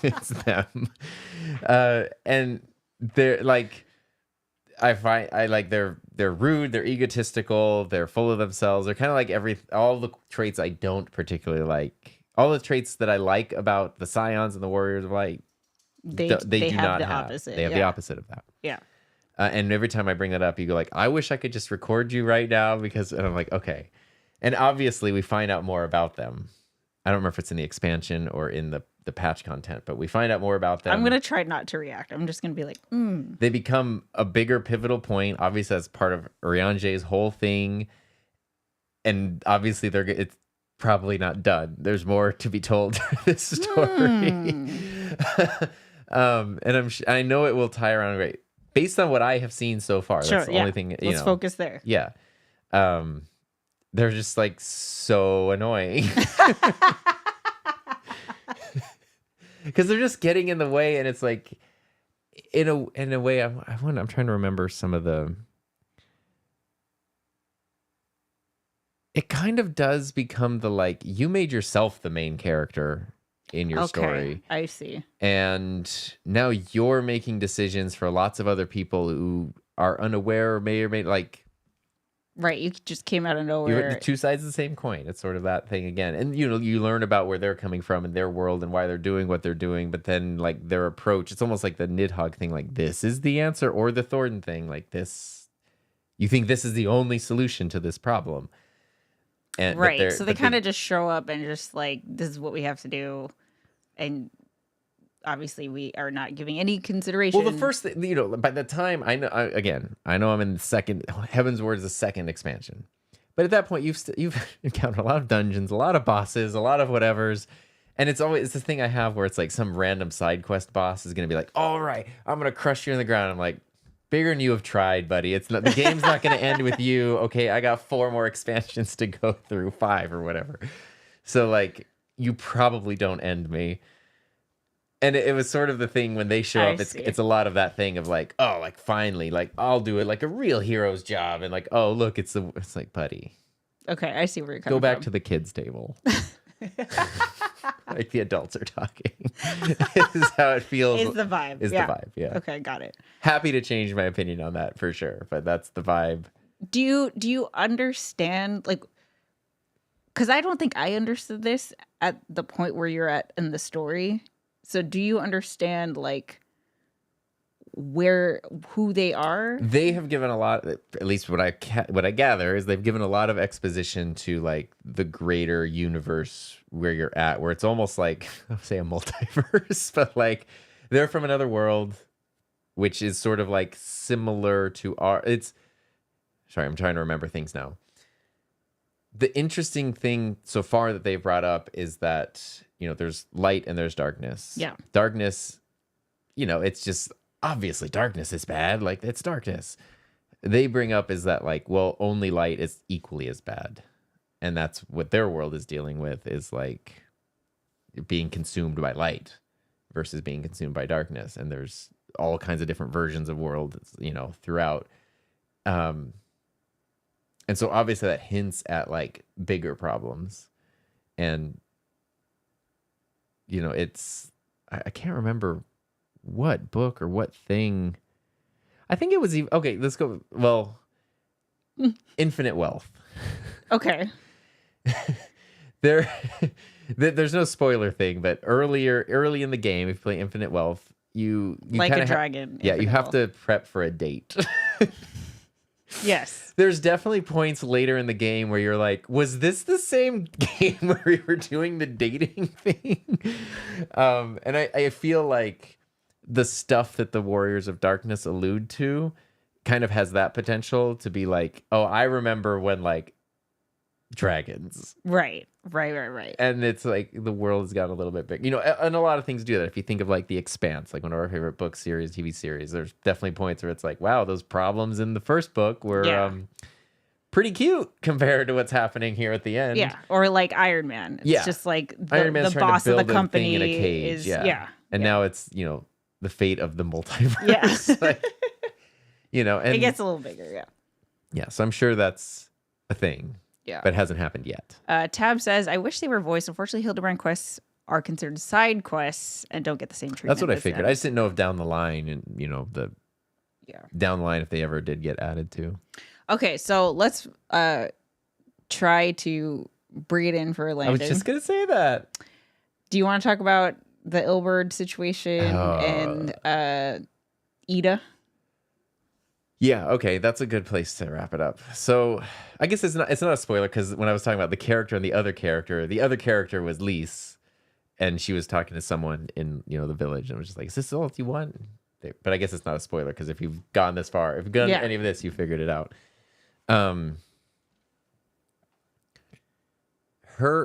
It's them. And they're like, they're rude, they're egotistical, they're full of themselves. They're kind of like all the traits I don't particularly like. All the traits that I like about the Scions and the Warriors of Light, they do not have. Opposite. They have the opposite of that. Yeah. And every time I bring that up, you go like, I wish I could just record you right now and I'm like, okay. And obviously we find out more about them. I don't remember if it's in the expansion or in the patch content, but we find out more about them. I'm going to try not to react. I'm just going to be like, They become a bigger pivotal point. Obviously, that's part of Urianger's whole thing. And obviously, it's probably not done. There's more to be told to this story. And I know it will tie around great. Based on what I have seen so far, sure, that's the only thing. Let's focus there. Yeah. They're just like so annoying. Because they're just getting in the way, and it's like, in a way, I'm trying to remember some of the. it kind of does become the like you made yourself the main character in your story. I see. And now you're making decisions for lots of other people who are unaware or may like. Right, you just came out of nowhere. You're the two sides of the same coin. It's sort of that thing again. And you learn about where they're coming from in their world and why they're doing what they're doing, but then like their approach, it's almost like the Nidhogg thing, like this is the answer, or the Thornton thing, like this, you think this is the only solution to this problem. And right. So they kind of just show up and just like, this is what we have to do. And obviously we are not giving any consideration. Well, the first thing, by the time I know I'm in the second, Heavensward is the second expansion. But at that point, you've encountered a lot of dungeons, a lot of bosses, a lot of whatevers. And it's this thing I have where it's like some random side quest boss is going to be like, all right, I'm going to crush you in the ground. I'm like, bigger than you have tried, buddy. It's not, the game's not going to end with you. Okay, I got 4 more expansions to go through, 5 or whatever. So like, you probably don't end me. And it was sort of the thing when they show up, it's a lot of that thing of like, oh, like finally, like I'll do it like a real hero's job. And like, oh, look, it's like, buddy. Okay, I see where you're coming from. Go back to the kids' table. Like the adults are talking. Is how it feels. Is the vibe. The vibe, yeah. Okay, got it. Happy to change my opinion on that for sure, but that's the vibe. Do you understand, like, because I don't think I understood this at the point where you're at in the story. So do you understand like who they are? They have given a lot, at least what I gather is they've given a lot of exposition to like the greater universe where you're at, where it's almost like, I'll say a multiverse, but like they're from another world, which is sort of like similar to sorry, I'm trying to remember things now. The interesting thing so far that they've brought up is that, there's light and there's darkness. Yeah. Darkness, it's just obviously darkness is bad. Like it's darkness. They bring up is that like, well, only light is equally as bad. And that's what their world is dealing with is like being consumed by light versus being consumed by darkness. And there's all kinds of different versions of world, throughout. And so obviously that hints at like bigger problems. And, I can't remember what book or what thing. I think it was even, okay, let's go. Well, Infinite Wealth. Okay. There's no spoiler thing, but early in the game, if you play Infinite Wealth, you like a dragon. You have to prep for a date. Yes. There's definitely points later in the game where you're like, was this the same game where we were doing the dating thing? And I feel like the stuff that the Warriors of Darkness allude to kind of has that potential to be like, oh, I remember when like dragons. Right. And it's like the world has gotten a little bit big. And a lot of things do that. If you think of like The Expanse, like one of our favorite book series, TV series, there's definitely points where it's like, wow, those problems in the first book were pretty cute compared to what's happening here at the end. Yeah. Or like Iron Man. It's just like the boss of the company in a cage. is And now it's, the fate of the multiverse. Like, and it gets a little bigger, yeah. Yeah, so I'm sure that's a thing. Yeah. But it hasn't happened yet. Tab says, I wish they were voiced. Unfortunately, Hildebrand quests are considered side quests and don't get the same treatment. That's what I figured. I just didn't know if down the line and, down the line if they ever did get added to. Okay, so let's try to bring it in for Landon. I was just going to say that. Do you want to talk about the Ilberd situation and Ida? Yeah, okay, that's a good place to wrap it up. So I guess it's not a spoiler because when I was talking about the character and the other character was Lise, and she was talking to someone in the village, and was just like, "Is this all you want?" But I guess it's not a spoiler because if you've gone this far, if you've done any of this, you figured it out.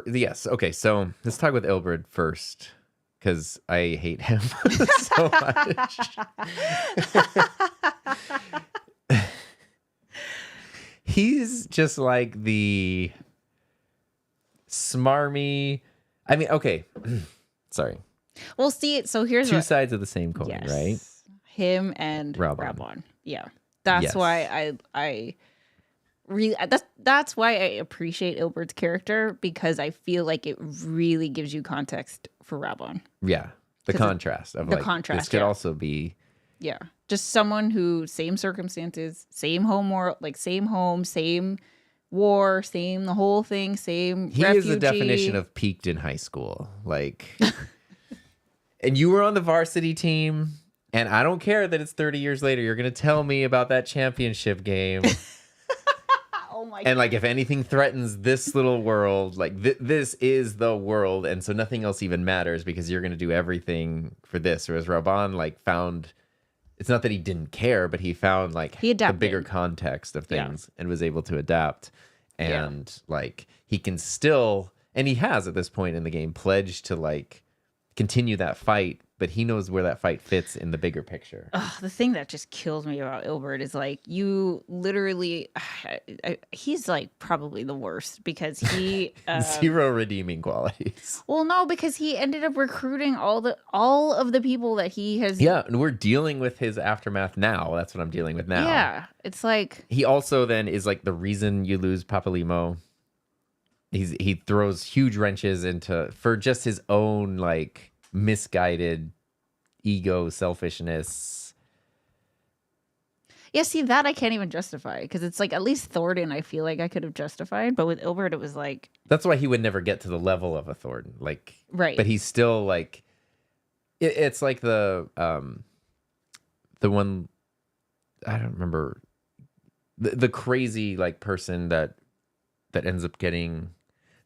Yes, okay. So let's talk with Ilberd first because I hate him so much. He's just like the smarmy. I mean, okay. Sorry. Well, see, so here's two sides of the same coin, right? Him and Rabon. Yeah. That's why really, that's why I appreciate Ilbert's character, because I feel like it really gives you context for Rabon. Yeah. The contrast of this could also be. Yeah. Just someone who, same circumstances, same home world, like same home, same war, same the whole thing, same He refugee. is the definition of peaked in high school. Like, and you were on the varsity team, and I don't care that it's 30 years later. You're going to tell me about that championship game. Oh my And like, if anything threatens this little world, like this is the world. And so nothing else even matters because you're going to do everything for this. Whereas Raban like found, it's not that he didn't care, but he found like the bigger context of things and was able to adapt. And like, he can still, and he has at this point in the game pledged to like continue that fight, but he knows where that fight fits in the bigger picture. The thing that just kills me about Ilbert is like, you literally, he's like probably the worst because he zero redeeming qualities. Well, no, because he ended up recruiting all of the people that he has. Yeah, and we're dealing with his aftermath now. That's what I'm dealing with now. Yeah, it's like he also then is like the reason you lose Papalimo. He throws huge wrenches into for just his own like misguided ego selfishness. Yeah, see, that I can't even justify because it's like at least Thornton I feel like I could have justified, but with Ilbert it was like, that's why he would never get to the level of a Thornton, like, right, but he's still like it's like the one, I don't remember, the crazy like person that ends up getting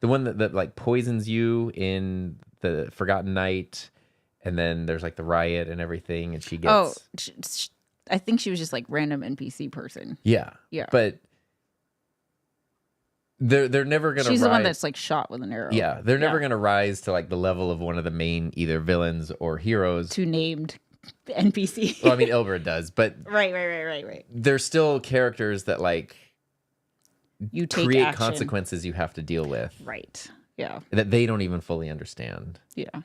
the one that like poisons you in the Forgotten Night, and then there's like the riot and everything, and she gets. I think she was just like random NPC person. Yeah, but they're never gonna. She's the one that's like shot with an arrow. Yeah, they're never gonna rise to like the level of one of the main either villains or heroes. Two named NPC. Well, I mean, Ilbert does, but right. They're still characters that like. You create action. Consequences you have to deal with. Right. Yeah. That they don't even fully understand. Yeah.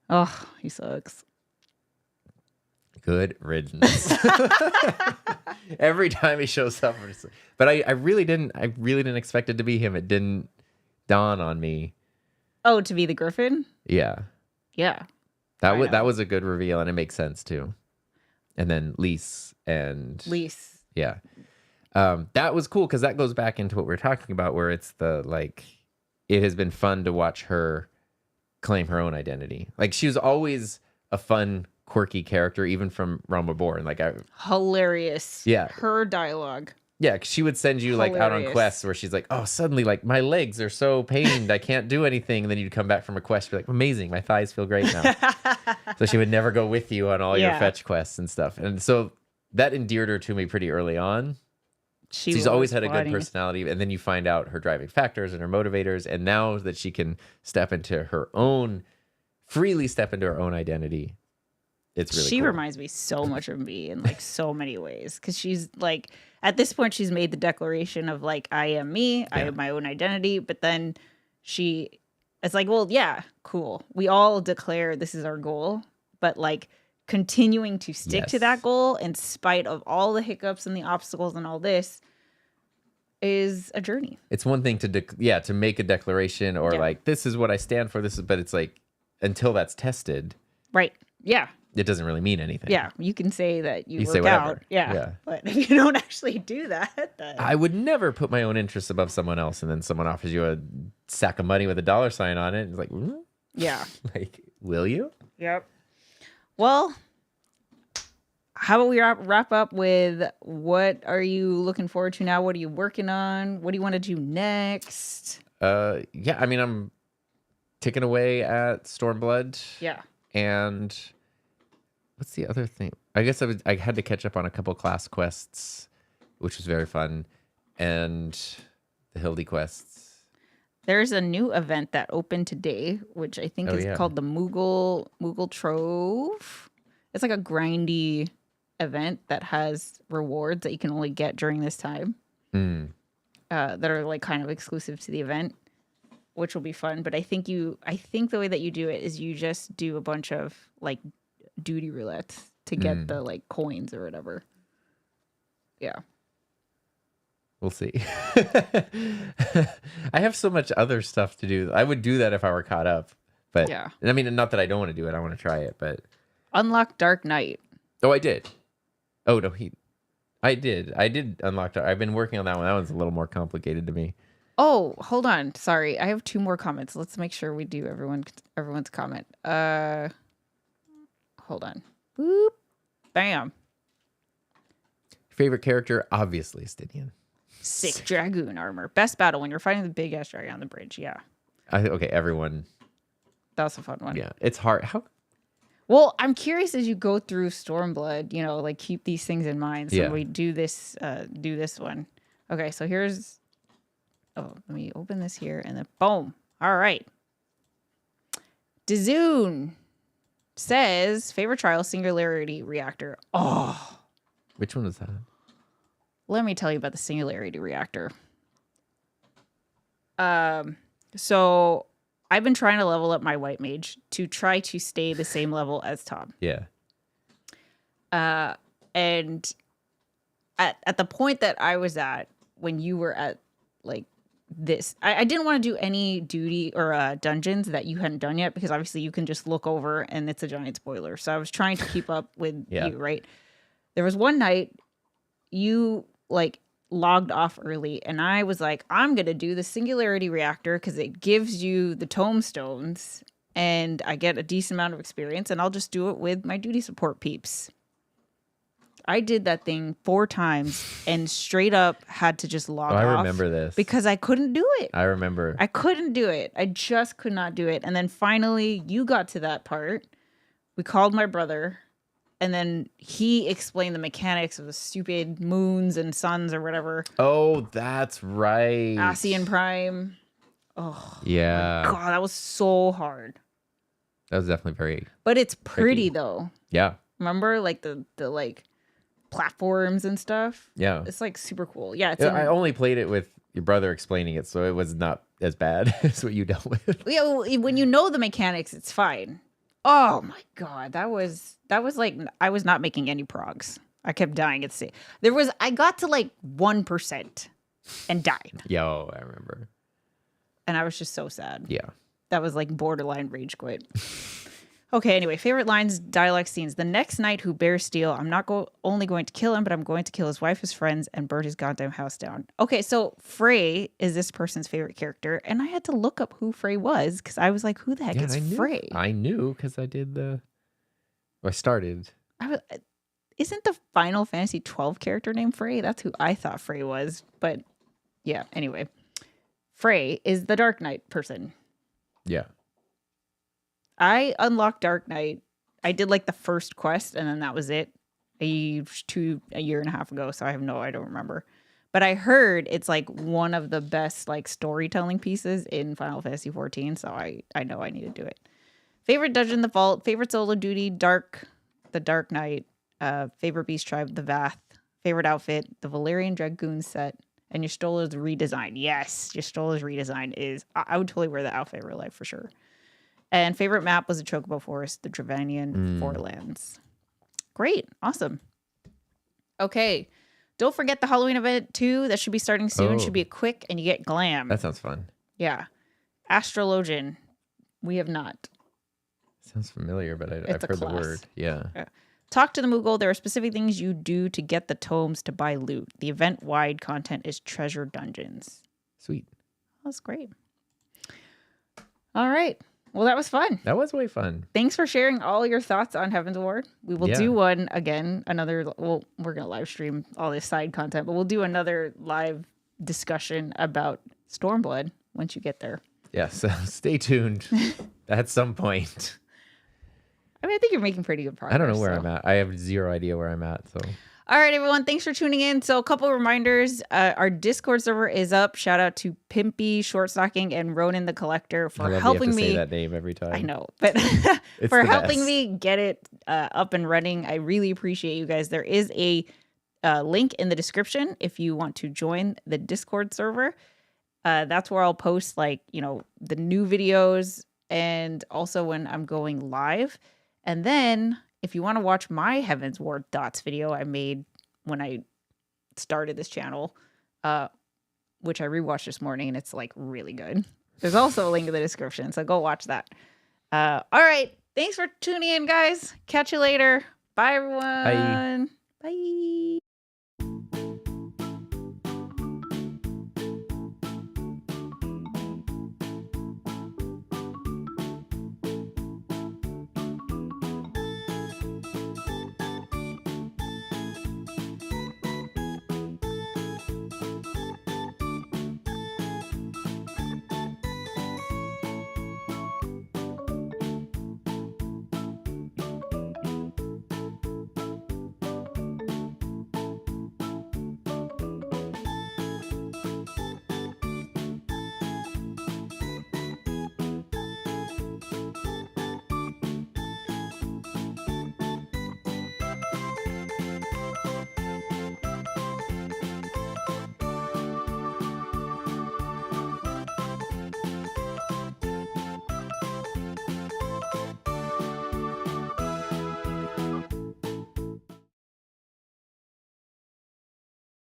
Oh, he sucks. Good riddance. Every time he shows up, but I really didn't expect it to be him. It didn't dawn on me. Oh, to be the Griffin? Yeah. That was a good reveal, and it makes sense too. And then Lise. Yeah. That was cool because that goes back into what we we're talking about, where it's the like, it has been fun to watch her claim her own identity. Like, she was always a fun, quirky character, even from Realm Reborn. Like, hilarious. Yeah. Her dialogue. Yeah, 'cause she would send you like out on quests where she's like, oh, suddenly like my legs are so pained, I can't do anything. And then you'd come back from a quest, be like, amazing, my thighs feel great now. So she would never go with you on all your fetch quests and stuff. And so that endeared her to me pretty early on. She's always had a good personality, and then you find out her driving factors and her motivators, and now that she can freely step into her own identity, it's really she cool. reminds me so much of me in like so many ways, because she's like, at this point she's made the declaration of like, I am me, I have my own identity, but then it's like, well, yeah, cool, we all declare this is our goal, but like continuing to stick to that goal in spite of all the hiccups and the obstacles and all this is a journey. It's one thing to make a declaration or like, this is what I stand for, but it's like, until that's tested, right? Yeah, it doesn't really mean anything. Yeah, you can say that you work out. Yeah, but if you don't actually do that, then... I would never put my own interests above someone else, and then someone offers you a sack of money with a dollar sign on it, and it's like, yeah, like, will you? Yep. Well, how about we wrap up with what are you looking forward to now? What are you working on? What do you want to do next? Yeah, I mean, I'm ticking away at Stormblood. Yeah. And what's the other thing? I guess I had to catch up on a couple class quests, which was very fun, and the Hildy quests. There's a new event that opened today, which I think is called the Moogle Trove. It's like a grindy event that has rewards that you can only get during this time. That are like kind of exclusive to the event, which will be fun. But I think the way that you do it is you just do a bunch of like duty roulettes to get the like coins or whatever. Yeah. We'll see. I have so much other stuff to do. I would do that if I were caught up. But Yeah. I mean, not that I don't want to do it. I want to try it, but Unlock Dark Knight. oh, I did. Oh no, I did. I did unlock Dark. I've been working on that one. That one's a little more complicated to me. Oh, hold on. Sorry. I have 2 more comments. Let's make sure we do everyone's comment. Hold on. Boop. Bam. Favorite character, obviously, Stydian. Sick dragoon armor. Best battle when you're fighting the big ass dragon on the bridge. Yeah. Okay, everyone. That's a fun one. Yeah, it's hard. How? Well, I'm curious as you go through Stormblood, like keep these things in mind. So Yeah. we do this one. Okay, so here's, let me open this here and then boom. All right. Dizoon says favorite trial Singularity Reactor. Oh, Which one was that? let me tell you about the Singularity Reactor. So I've been trying to level up my white mage to try to stay the same level as Tom. Yeah. And at the point that I was at when you were at like this, I didn't want to do any duty or dungeons that you hadn't done yet because obviously you can just look over and it's a giant spoiler. So I was trying to keep up with you, right? There was one night you like logged off early and I was like, I'm going to do the Singularity Reactor because it gives you the tomestones and I get a decent amount of experience and I'll just do it with my duty support peeps. I did that thing 4 times and straight up had to just log off. I remember this. Because I couldn't do it. I remember. I couldn't do it. I just could not do it. And then finally you got to that part. We called my brother and then he explained the mechanics of the stupid moons and suns or whatever. Oh, that's right. Ascian Prime. Oh, yeah. God, that was so hard. That was definitely very. But it's pretty tricky. though. Yeah. Remember like the like platforms and stuff? Yeah. It's like super cool. Yeah. I only played it with your brother explaining it, so it was not as bad as what you dealt with. Yeah, well, when you know the mechanics, it's fine. Oh my God. That was like, I was not making any progs. I kept dying at sea. I got to like 1% and died. Yo, I remember. And I was just so sad. Yeah. That was like borderline rage quit. Okay, anyway, favorite lines, dialogue scenes. The next knight who bears steel, I'm not only going to kill him, but I'm going to kill his wife, his friends, and burn his goddamn house down. Okay, so Frey is this person's favorite character, and I had to look up who Frey was, because I was like, who the heck is Frey? I knew, because I started. Isn't the Final Fantasy 12 character named Frey? That's who I thought Frey was, but yeah, anyway. Frey is the Dark Knight person. Yeah. I unlocked Dark Knight. I did like the first quest and then that was it. A year and a half ago, so I don't remember. But I heard it's like one of the best like storytelling pieces in Final Fantasy 14, so I know I need to do it. Favorite dungeon, the Vault. Favorite solo duty, the Dark Knight. Favorite beast tribe, the Vath. Favorite outfit, the Valerian Dragoon set. And Y'shtola's redesign. Yes, Y'shtola's redesign is... I would totally wear the outfit in real life for sure. And favorite map was the Chocobo Forest, the Dravanian Forelands. Great. Awesome. Okay. Don't forget the Halloween event too. That should be starting soon. Oh. Should be quick and you get glam. That sounds fun. Yeah. Astrologian. We have not. Sounds familiar, but I've It's a heard class. the word. Yeah. Talk to the Moogle. There are specific things you do to get the tomes to buy loot. The event-wide content is treasure dungeons. Sweet. That's great. All right. Well, that was fun. That was way fun. Thanks for sharing all your thoughts on Heavensward. We will do one again, we're going to live stream all this side content, but we'll do another live discussion about Stormblood once you get there. Yeah, so stay tuned at some point. I mean, I think you're making pretty good progress. I don't know where I'm at. I have zero idea where I'm at, so... All right, everyone. Thanks for tuning in. So a couple reminders. Our Discord server is up. Shout out to Pimpy, Short Stocking, and Ronan the Collector for helping me. Say that name every time. I know, but for helping me get it up and running. I really appreciate you guys. There is a link in the description if you want to join the Discord server. That's where I'll post the new videos and also when I'm going live. And then if you want to watch my Heavensward Thoughts video I made when I started this channel, which I rewatched this morning, and it's like really good. There's also a link in the description, so go watch that. All right. Thanks for tuning in, guys. Catch you later. Bye, everyone. Bye. Bye.